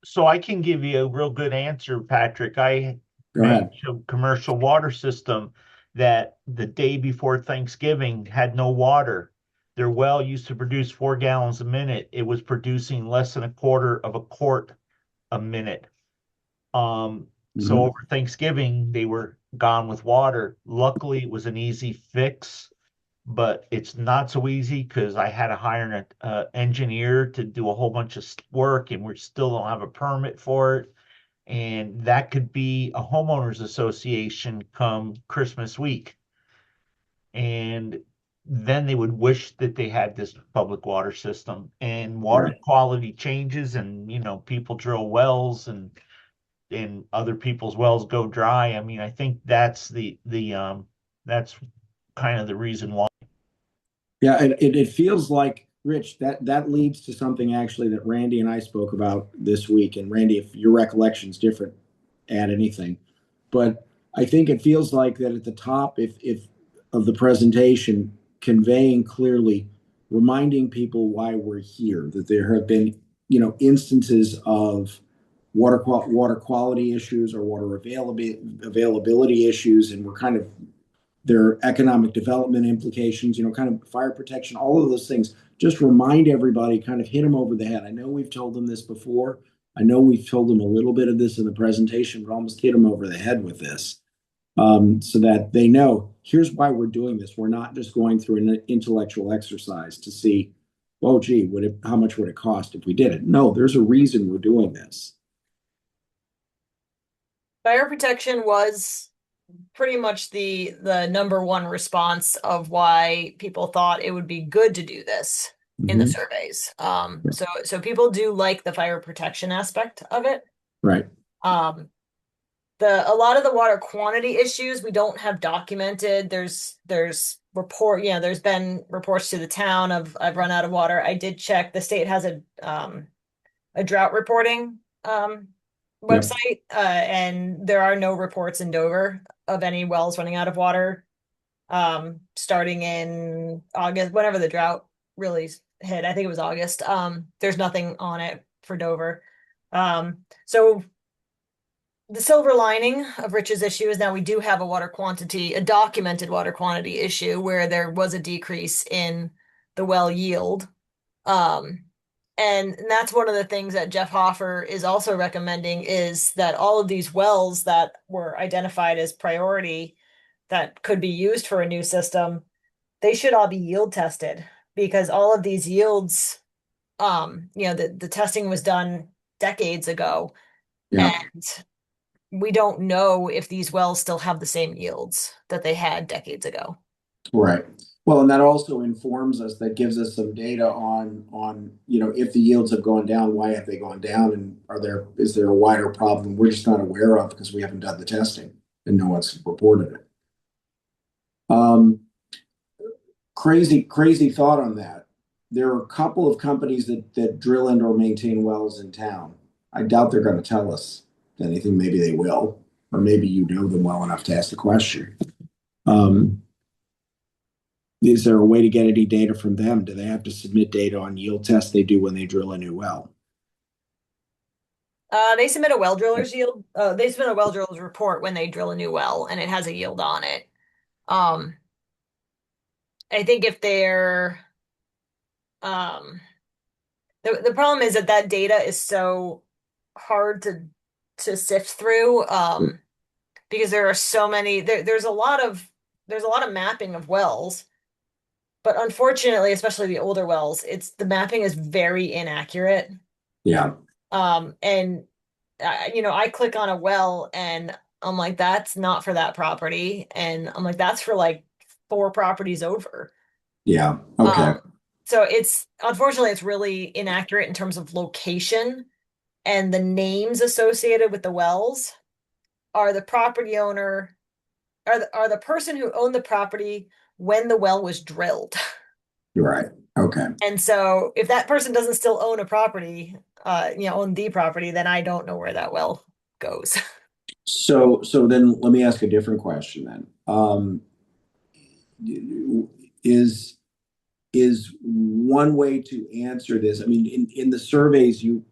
So I can give you a real good answer, Patrick. I Go ahead. manage a commercial water system that the day before Thanksgiving had no water. Their well used to produce 4 gallons a minute. It was producing less than a quarter of a quart a minute. So over Thanksgiving, they were gone with water. Luckily, it was an easy fix, but it's not so easy because I had to hire an engineer to do a whole bunch of work, and we still don't have a permit for it. And that could be a homeowners association come Christmas week. And then they would wish that they had this public water system, and water Right. quality changes, and people drill wells, and other people's wells go dry. I mean, I think that's that's kind of the reason why. Yeah, it feels like, Rich, that leads to something actually that Randy and I spoke about this week. And Randy, if your recollection's different, add anything. But I think it feels like that at the top, if of the presentation, conveying clearly, reminding people why we're here, that there have been, instances of water quality issues or water availability issues, and we're kind of there are economic development implications, kind of fire protection, all of those things. Just remind everybody, kind of hit them over the head. I know we've told them this before. I know we've told them a little bit of this in the presentation, but almost hit them over the head with this, so that they know, here's why we're doing this. We're not just going through an intellectual exercise to see, oh, gee, how much would it cost if we did it? No, there's a reason we're doing this. Fire protection was pretty much the number one response of why people thought it would be good to do this in the surveys. So people do like the fire protection aspect of it. Right. A lot of the water quantity issues we don't have documented. There's been reports to the town of I've run out of water. I did check. The state has a drought reporting website, and there are no reports in Dover of any wells running out of water starting in August, whenever the drought really hit. I think it was August. There's nothing on it for Dover. So the silver lining of Rich's issue is now we do have a documented water quantity issue where there was a decrease in the well yield. And that's one of the things that Jeff Hoffer is also recommending, is that all of these wells that were identified as priority that could be used for a new system, they should all be yield tested, because all of these yields, the testing was done decades ago. Yeah. And we don't know if these wells still have the same yields that they had decades ago. Right. Well, and that also informs us, that gives us some data on, if the yields have gone down, why have they gone down? And is there a wider problem we're just not aware of because we haven't done the testing and no one's reported it. Crazy thought on that. There are a couple of companies that drill and or maintain wells in town. I doubt they're going to tell us anything. Maybe they will, or maybe you know them well enough to ask the question. Is there a way to get any data from them? Do they have to submit data on yield tests they do when they drill a new well? They submit a well driller's yield. They submit a well driller's report when they drill a new well, and it has a yield on it. I think if they're, the problem is that data is so hard to sift through, because there are so many. There's a lot of mapping of wells. But unfortunately, especially the older wells, the mapping is very inaccurate. Yeah. And I click on a well and I'm like, that's not for that property, and I'm like, that's for like 4 properties over. Yeah. Okay. So unfortunately it's really inaccurate in terms of location, and the names associated with the wells are the property owner, are the person who owned the property when the well was drilled. You're right. Okay. And so if that person doesn't still own a property, own the property, then I don't know where that well goes. So then let me ask a different question then. Is one way to answer this? I mean, in the surveys, you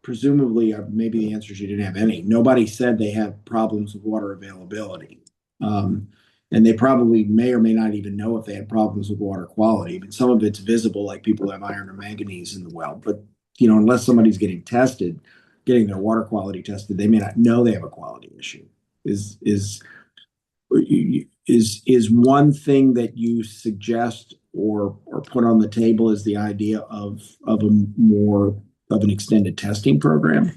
presumably, maybe the answers you didn't have any. Nobody said they have problems with water availability. And they probably may or may not even know if they had problems with water quality. But some of it's visible, like people have iron or manganese in the well. But unless somebody's getting their water quality tested, they may not know they have a quality issue. Is one thing that you suggest or put on the table is the idea of an extended testing program?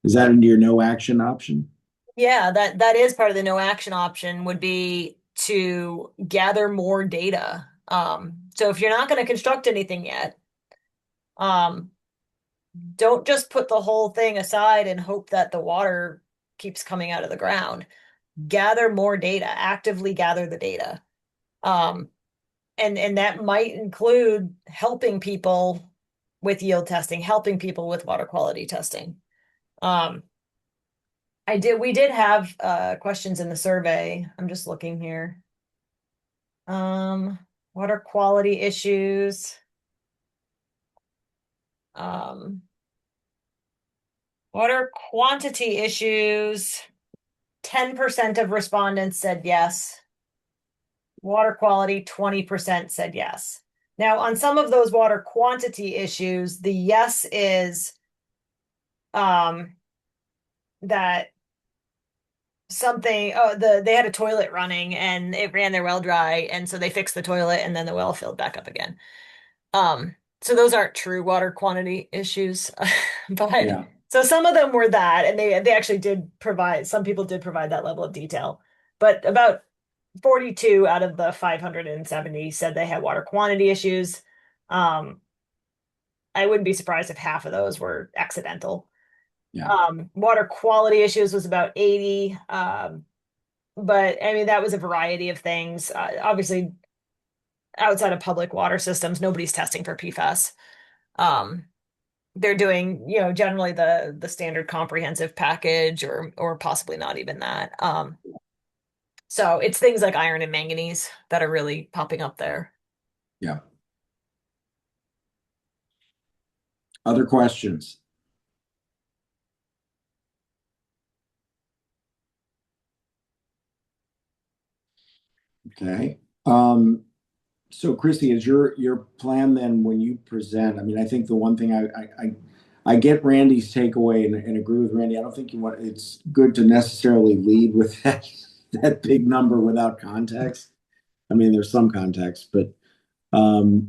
Is that into your no action option? Yeah, that is part of the no action option would be to gather more data. So if you're not going to construct anything yet, um, don't just put the whole thing aside and hope that the water keeps coming out of the ground. Gather more data, actively gather the data. Um, and that might include helping people with yield testing, helping people with water quality testing. Um, we did have questions in the survey. I'm just looking here. Water quality issues. Um, water quantity issues. 10% of respondents said yes. Water quality, 20% said yes. Now, on some of those water quantity issues, the yes is that something they had a toilet running and it ran their well dry, and so they fixed the toilet and then the well filled back up again. So those aren't true water quantity issues. But Yeah. so some of them were that, and they actually did provide, some people did provide that level of detail, but about 42 out of the 570 said they had water quantity issues. I wouldn't be surprised if half of those were accidental. Yeah. Water quality issues was about 80. But I mean, that was a variety of things. Obviously, outside of public water systems, nobody's testing for PFAS. Um, they're doing, generally the standard comprehensive package, or possibly not even that. So it's things like iron and manganese that are really popping up there. Yeah. Other questions? Okay. So Chrissy, is your plan then when you present? I mean, I think the one thing I get Randy's takeaway and agree with Randy. I don't think it's good to necessarily lead with that big number without context. I mean, there's some context, but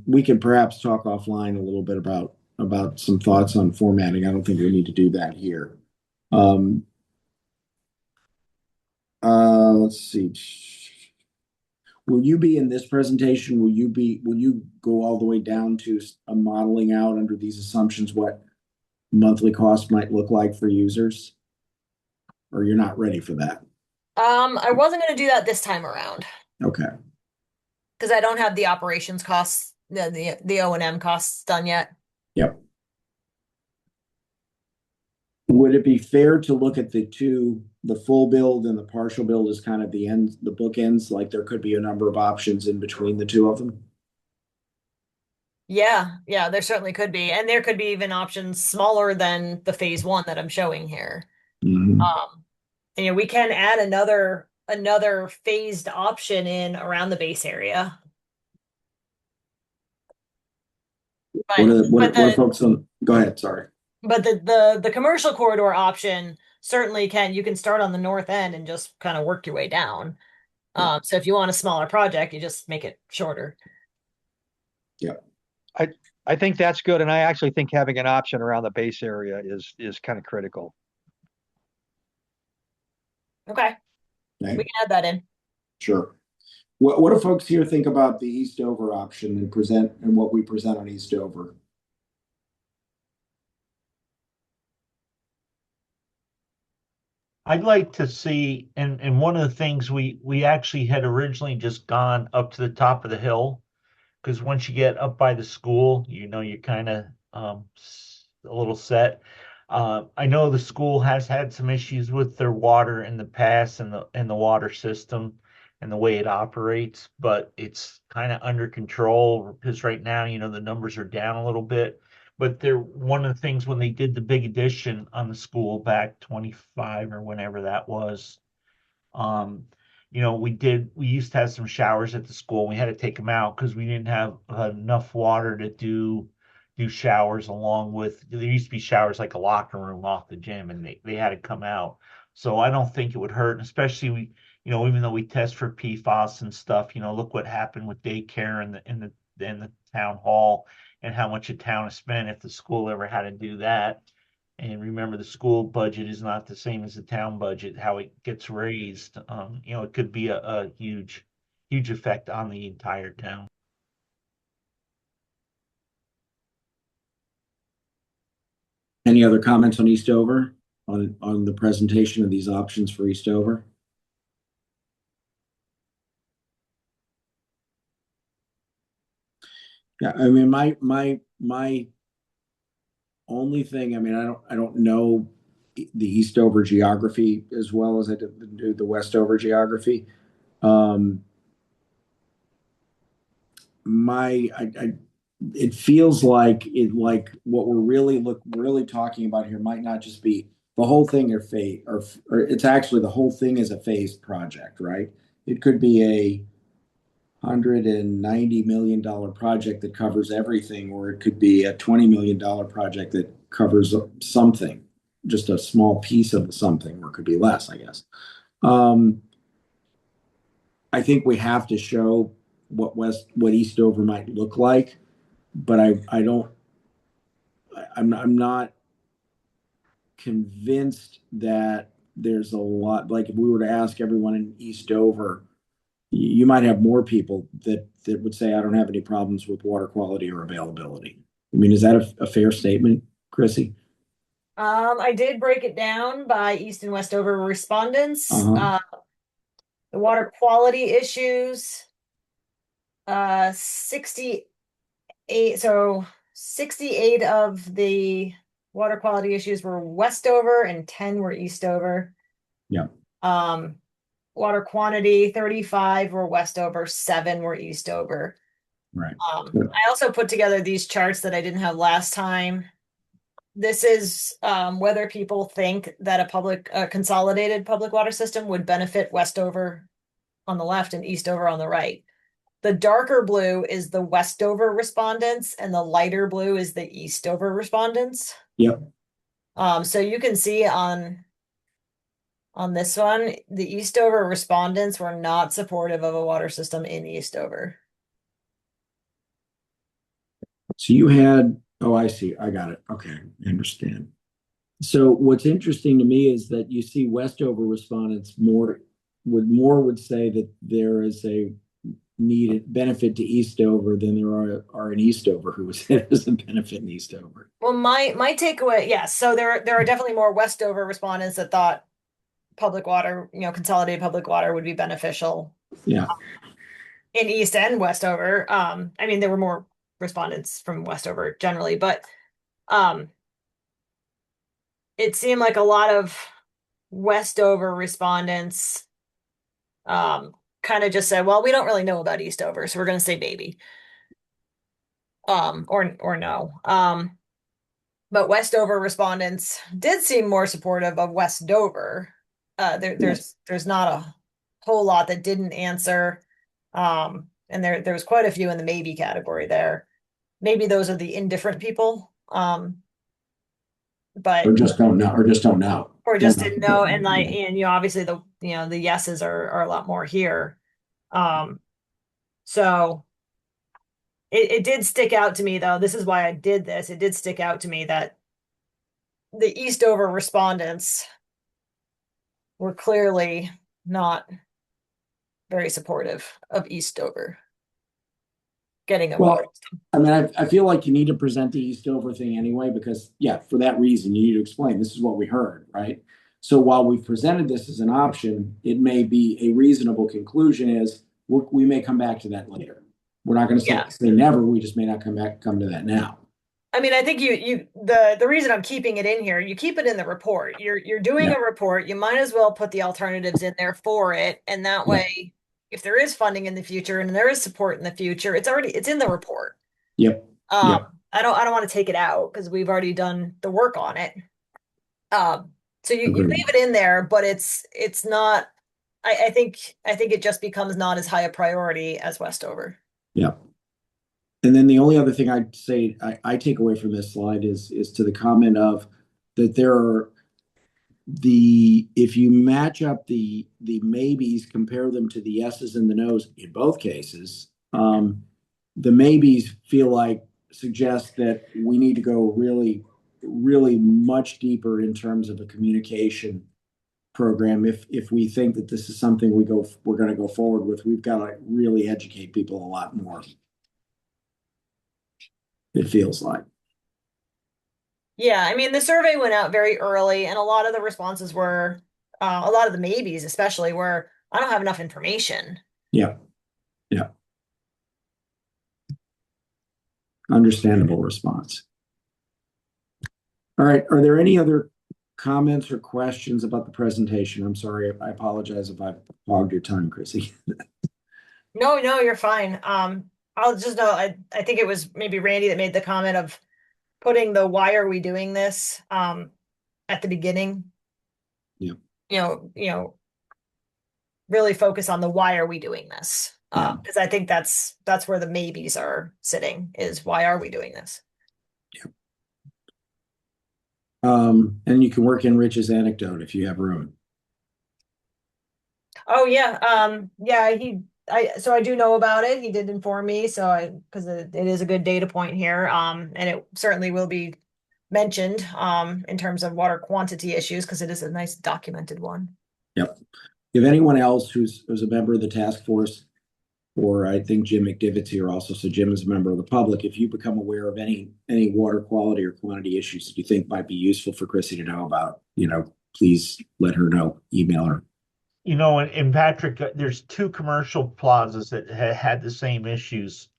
we can perhaps talk offline a little bit about some thoughts on formatting. I don't think we need to do that here. Let's see. Will you be in this presentation? Will you go all the way down to a modeling out under these assumptions what monthly cost might look like for users? Or you're not ready for that? I wasn't going to do that this time around Okay. because I don't have the operations costs, the O&M costs done yet. Yep. Would it be fair to look at the full build and the partial build as kind of the bookends? Like there could be a number of options in between the two of them? Yeah, there certainly could be. And there could be even options smaller than the phase one that I'm showing here. Mhm. And, we can add another phased option in around the base area. What are folks on? Go ahead, sorry. But the commercial corridor option certainly you can start on the north end and just kind of work your way down. So if you want a smaller project, you just make it shorter. Yeah. I think that's good, and I actually think having an option around the base area is kind of critical. Okay. Okay. We can add that in. Sure. What do folks here think about the Eastover option and what we present on Eastover? I'd like to see, and one of the things we actually had originally just gone up to the top of the hill, because once you get up by the school, you're kind of a little set. I know the school has had some issues with their water in the past and the water system and the way it operates, but it's kind of under control because right now, the numbers are down a little bit. But one of the things when they did the big addition on the school back 25 or whenever that was, um, we used to have some showers at the school. And we had to take them out because we didn't have enough water to do showers along with, there used to be showers like a locker room off the gym, and they had to come out. So I don't think it would hurt, and especially even though we test for PFAS and stuff, look what happened with daycare in the town hall and how much a town has spent if the school ever had to do that. And remember, the school budget is not the same as the town budget, how it gets raised. It could be a huge effect on the entire town. Any other comments on Eastover, on the presentation of these options for Eastover? Yeah, I mean, my only thing, I mean, I don't know the Eastover geography as well as I do the Westover geography. It feels like what we're really talking about here might not just be the whole thing or it's actually the whole thing is a phased project, right? It could be a $190 million project that covers everything, or it could be a $20 million project that covers something, just a small piece of something, or it could be less, I guess. I think we have to show what Eastover might look like, but I'm not convinced that there's a lot. Like if we were to ask everyone in Eastover, you might have more people that would say, I don't have any problems with water quality or availability. I mean, is that a fair statement, Chrissy? I did break it down by East and Westover respondents. Uh-huh. The water quality issues, 68. So 68 of the water quality issues were Westover and 10 were Eastover. Yeah. Water quantity, 35 were Westover, 7 were Eastover. Right. I also put together these charts that I didn't have last time. This is whether people think that a consolidated public water system would benefit Westover on the left and Eastover on the right. The darker blue is the Westover respondents and the lighter blue is the Eastover respondents. Yep. So you can see on this one, the Eastover respondents were not supportive of a water system in Eastover. So you had, oh, I see. I got it. Okay. I understand. So what's interesting to me is that you see Westover respondents would say that there is a needed benefit to Eastover than there are in Eastover who would say there's a benefit in Eastover. Well, my takeaway, yes. So there are definitely more Westover respondents that thought public water, consolidated public water would be beneficial. Yeah. In East and Westover. I mean, there were more respondents from Westover generally, but it seemed like a lot of Westover respondents kind of just said, well, we don't really know about Eastover, so we're going to say maybe. Or no. But Westover respondents did seem more supportive of Westover. There's not a whole lot that didn't answer. And there was quite a few in the maybe category there. Maybe those are the indifferent people. But Or just don't know. Or just didn't know. And obviously the yeses are a lot more here. So it did stick out to me though. This is why I did this. It did stick out to me that the Eastover respondents were clearly not very supportive of Eastover getting a water system. I mean, I feel like you need to present the Eastover thing anyway, because for that reason, you need to explain this is what we heard, right? So while we've presented this as an option, it may be a reasonable conclusion is we may come back to that later. We're not going to say never. We just may not come to that now. I mean, I think the reason I'm keeping it in here, you keep it in the report. You're doing a report. You might as well put the alternatives in there for it, and that way, if there is funding in the future and there is support in the future, it's in the report. Yep. I don't want to take it out because we've already done the work on it. So you leave it in there, but it's not. I think it just becomes not as high a priority as Westover. Yeah. And then the only other thing I'd say I take away from this slide is to the comment of that there are if you match up the maybes, compare them to the yeses and the nos in both cases, the maybes suggest that we need to go really really much deeper in terms of a communication program. If we think that this is something we're going to go forward with, we've got to really educate people a lot more. It feels like. Yeah, I mean, the survey went out very early, and a lot of the responses were, a lot of the maybes, especially, were, I don't have enough information. Yeah. Yeah. Understandable response. All right. Are there any other comments or questions about the presentation? I'm sorry. I apologize if I've hogged your time, Chrissy. No, you're fine. I'll just know, I think it was maybe Randy that made the comment of putting the why are we doing this at the beginning. Yeah. Really focus on the why are we doing this? Yeah. Because I think that's where the maybes are sitting, is why are we doing this? And you can work in Rich's anecdote if you have room. Oh yeah, so I do know about it. He did inform me, because it is a good data point here. And it certainly will be mentioned in terms of water quantity issues, because it is a nice documented one. Yep. If anyone else who's a member of the task force, or I think Jim McDivitt's here also, so Jim is a member of the public, if you become aware of any water quality or quantity issues that you think might be useful for Chrissy to know about, please let her know, email her. And Patrick, there's 2 commercial plazas that had the same issues,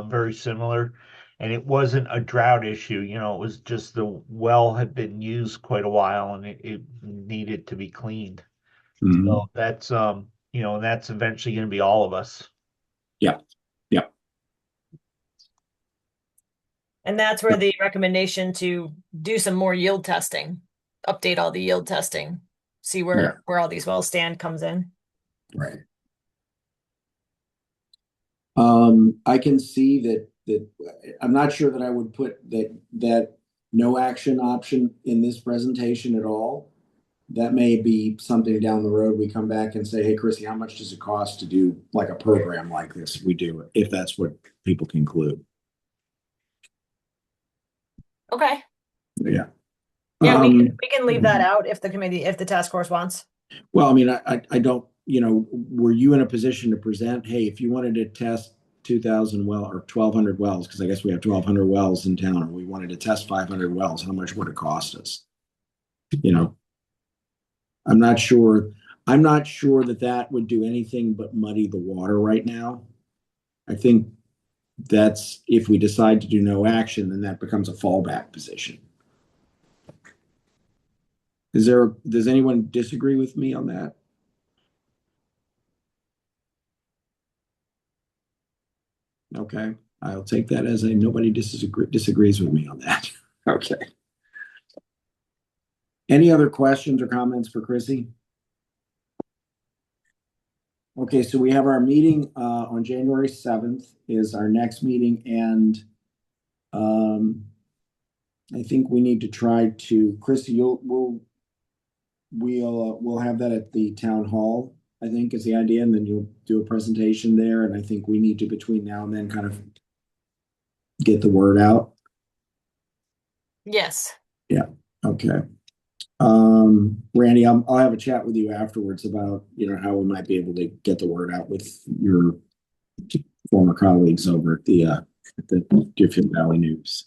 very similar, and it wasn't a drought issue. It was just the well had been used quite a while and it needed to be cleaned. Mm-hmm. So that's that's eventually going to be all of us. Yeah. Yeah. And that's where the recommendation to do some more yield testing, update all the yield testing, see where all these wells stand comes in. Right. I can see that I'm not sure that I would put that no action option in this presentation at all. That may be something down the road we come back and say, hey, Chrissy, how much does it cost to do like a program like this? We do, if that's what people conclude. Okay. Yeah. Yeah, we can leave that out if the task force wants. Well, I mean, I don't, were you in a position to present, hey, if you wanted to test 2,000 well or 1,200 wells, because I guess we have 1,200 wells in town, or we wanted to test 500 wells, how much would it cost us? I'm not sure that would do anything but muddy the water right now. I think that's, if we decide to do no action, then that becomes a fallback position. Does anyone disagree with me on that? Okay, I'll take that as nobody disagrees with me on that. Okay. Any other questions or comments for Chrissy? Okay, so we have our meeting on January 7th is our next meeting, and I think we need to try to, Chrissy, we'll have that at the town hall, I think is the idea, and then you'll do a presentation there, and I think we need to, between now and then, kind of get the word out. Yes. Yeah. Okay. Randy, I'll have a chat with you afterwards about, how we might be able to get the word out with your former colleagues over at the Deerfield Valley News.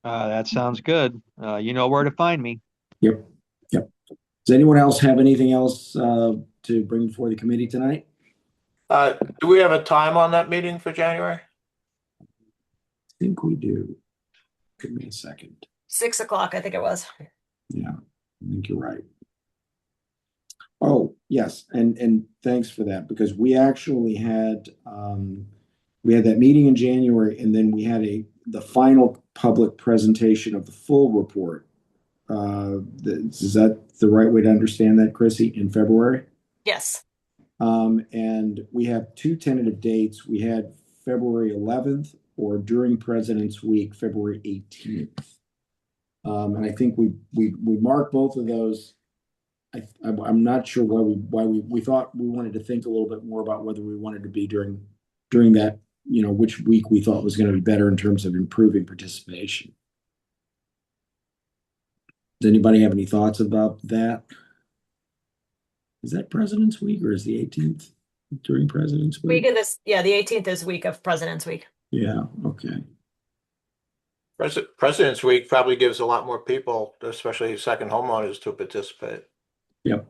That sounds good. You know where to find me. Yep. Does anyone else have anything else to bring before the committee tonight? Do we have a time on that meeting for January? I think we do. Give me a second. 6 o'clock, I think it was. Yeah, I think you're right. Oh, yes, and thanks for that, because we actually had that meeting in January, and then we had the final public presentation of the full report. Is that the right way to understand that, Chrissy, in February? Yes. And we have 2 tentative dates. We had February 11th, or during President's Week, February 18th. And I think we marked both of those. I'm not sure why we thought we wanted to think a little bit more about whether we wanted to be during that, which week we thought was going to be better in terms of improving participation. Does anybody have any thoughts about that? Is that President's Week or is the 18th during President's Week? Week of this, yeah, the 18th is week of President's Week. Yeah, okay. President's Week probably gives a lot more people, especially second homeowners, to participate. Yep.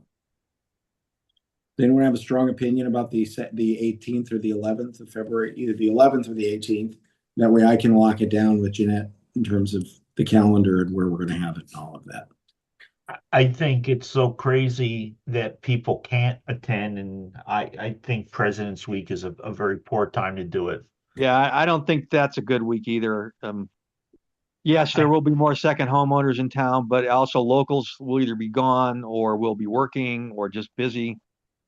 Does anyone have a strong opinion about the 18th or the 11th of February, either the 11th or the 18th? That way I can lock it down with Jeanette in terms of the calendar and where we're going to have it and all of that. I think it's so crazy that people can't attend, and I think President's Week is a very poor time to do it. Yeah, I don't think that's a good week either. Yes, there will be more second homeowners in town, but also locals will either be gone or will be working or just busy.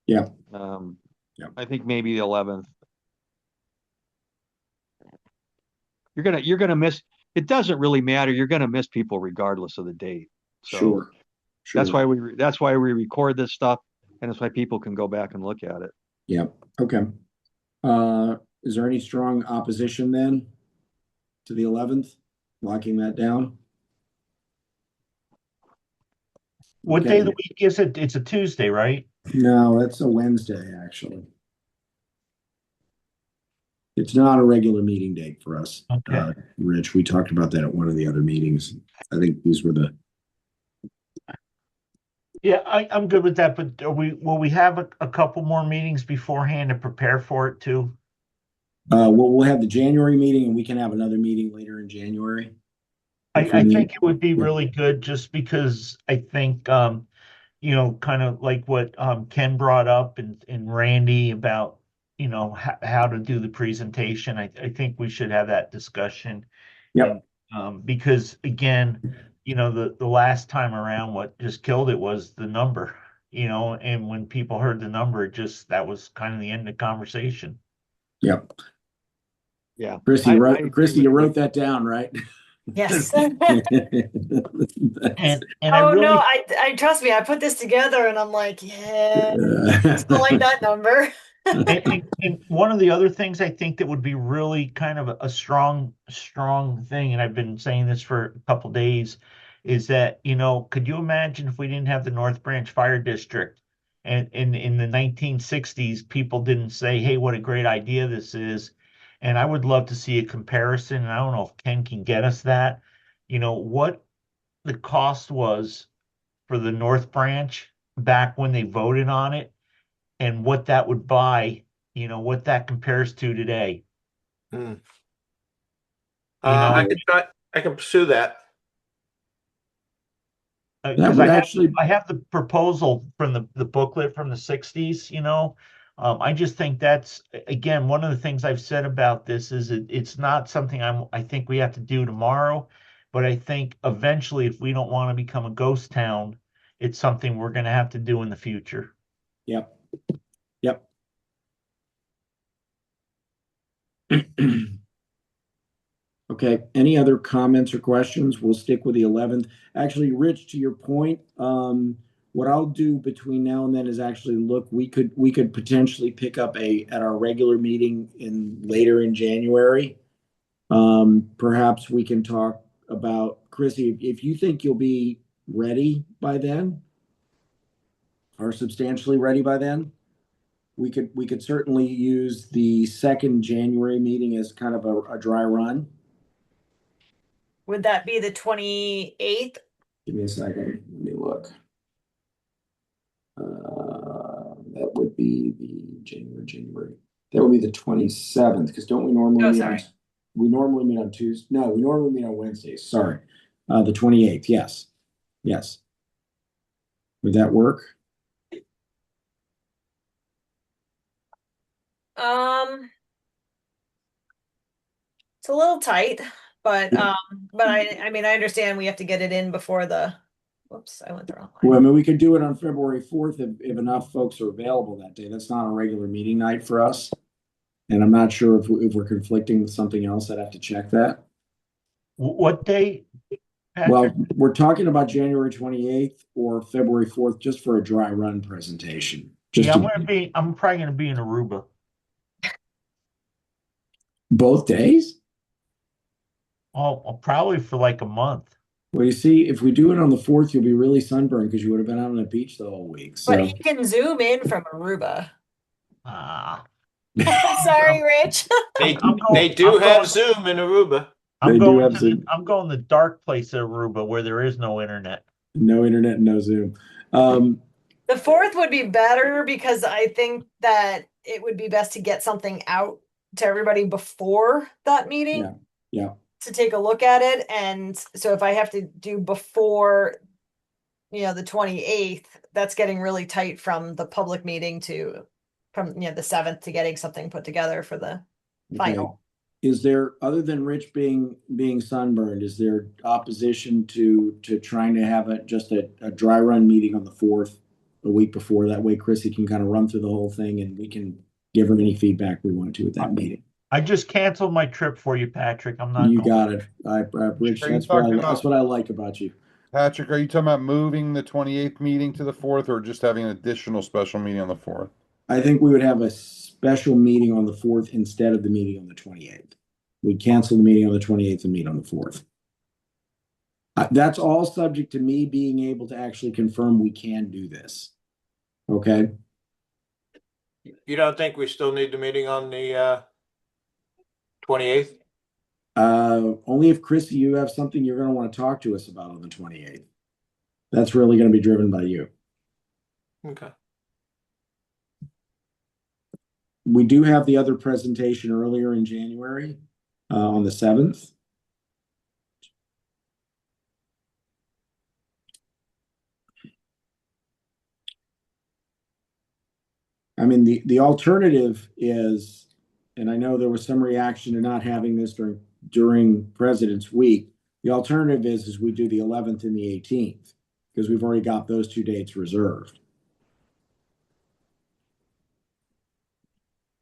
Yeah. Yeah. I think maybe the 11th. You're gonna miss. It doesn't really matter. You're gonna miss people regardless of the date. So Sure. that's why we record this stuff, and it's why people can go back and look at it. Yeah. Okay. Is there any strong opposition then to the 11th? Locking that down? What Okay. day of the week is it? It's a Tuesday, right? No, it's a Wednesday, actually. It's not a regular meeting date for us. Okay. Rich, we talked about that at one of the other meetings. I think these were the. Yeah, I'm good with that, but will we have a couple more meetings beforehand to prepare for it too? We'll have the January meeting and we can have another meeting later in January. I If we need- think it would be really good just because I think, you know, kind of like what Ken brought up and Randy about, you know, how to do the presentation. I think we should have that discussion. Yep. And, because again, you know, the last time around, what just killed it was the number, you know, and when people heard the number, that was kind of the end of the conversation. Yep. Yeah. Chrissy, I you wrote that down, right? Yes. And I Oh really, no, I trust me, I put this together and I'm like, yeah, still like that number. and one of the other things I think that would be really kind of a strong thing, and I've been saying this for a couple days, is that, you know, could you imagine if we didn't have the North Branch Fire District, and in the 1960s, people didn't say, "Hey, what a great idea this is," and I would love to see a comparison. And I don't know if Ken can get us that, you know, what the cost was for the North Branch back when they voted on it and what that would buy, you know, what that compares to today. Hmm. You know, I can pursue that. That because would actually, I have the proposal from the booklet from the 60s, you know. I just think that's, again, one of the things I've said about this is it's not something I think we have to do tomorrow, but I think eventually, if we don't want to become a ghost town, it's something we're going to have to do in the future. yep. Yep. Okay, any other comments or questions? We'll stick with the 11th. Actually, Rich, to your point, what I'll do between now and then is actually look, we could potentially pick up at our regular meeting later in January. Perhaps we can talk about, Chrissy, if you think you'll be ready by then, or substantially ready by then, we could certainly use the second January meeting as kind of a dry run. Would that be the 28th? Give me a second. Let me look. That would be the January. That would be the 27th, because don't we normally Oh, meet sorry. we normally meet on Tuesday. No, we normally meet on Wednesdays. Sorry. The 28th. Yes. Yes. Would that work? It's a little tight, but I mean, I understand we have to get it in before whoops, I went the wrong Well, I line. mean, we could do it on February 4th if enough folks are available that day. That's not a regular meeting night for us. And I'm not sure if we're conflicting with something else. I'd have to check that. What day, Well, Patrick? we're talking about January 28th or February 4th, just for a dry run presentation. Yeah, I'm probably gonna be in Aruba. Both days? Oh, probably for like a month. Well, you see, if we do it on the 4th, you'll be really sunburned because you would have been out on the beach the whole week. But So he can zoom in from Aruba. Ah, Sorry, Rich. They I'm they going. do have Zoom in Aruba. they do have I'm going the dark place of Aruba where there is no internet. no internet, no Zoom. The 4th would be better because I think that it would be best to get something out to everybody before that meeting Yeah. to take a look at it. And so if I have to do before, the 28th, that's getting really tight from the public meeting from the 7th to getting something put together for the final. Is there, other than Rich being sunburned, is there opposition to trying to have just a dry run meeting on the 4th, a week before? That way Chrissy can kind of run through the whole thing and we can give her any feedback we want to at that meeting. I just canceled my trip for you, Patrick. I'm not You going. got it. Rich, Are you that's talking about- what I like about you. Patrick, are you talking about moving the 28th meeting to the 4th or just having an additional special meeting on the 4th? I think we would have a special meeting on the 4th instead of the meeting on the 28th. We'd cancel the meeting on the 28th and meet on the 4th. That's all subject to me being able to actually confirm we can do this. Okay. You don't think we still need the meeting on the 28th? Only if, Chrissy, you have something you're going to want to talk to us about on the 28th. That's really going to be driven by you. Okay. We do have the other presentation earlier in January, on the 7th. I mean, the alternative is, and I know there was some reaction to not having this during President's Week. The alternative is we do the 11th and the 18th because we've already got those 2 dates reserved.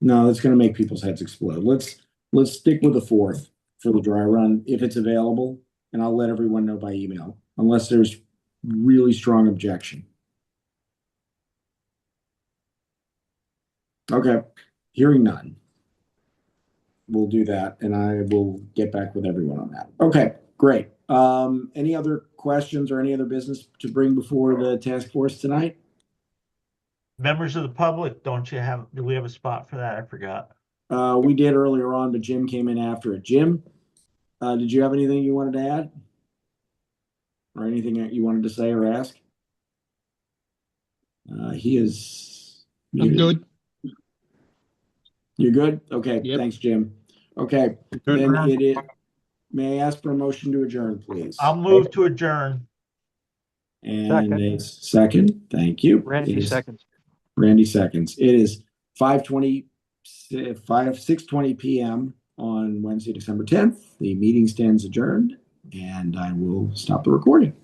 No, that's going to make people's heads explode. Let's stick with the 4th for the dry run if it's available, and I'll let everyone know by email unless there's really strong objection. Okay, hearing none. We'll do that, and I will get back with everyone on that. Okay, great. Any other questions or any other business to bring before the task force tonight? Members of the public, do we have a spot for that? I forgot. We did earlier on, but Jim came in after it. Jim, did you have anything you wanted to add? Or anything that you wanted to say or ask? He is muted. I'm good. You're good? Okay, Yep. Thanks, Jim. Okay, then may I ask for a motion to adjourn, please? I'll move to adjourn. And Second. a second. Thank you. Randy seconds. Randy seconds. It is 6:20 p.m. on Wednesday, December 10th. The meeting stands adjourned, and I will stop the recording.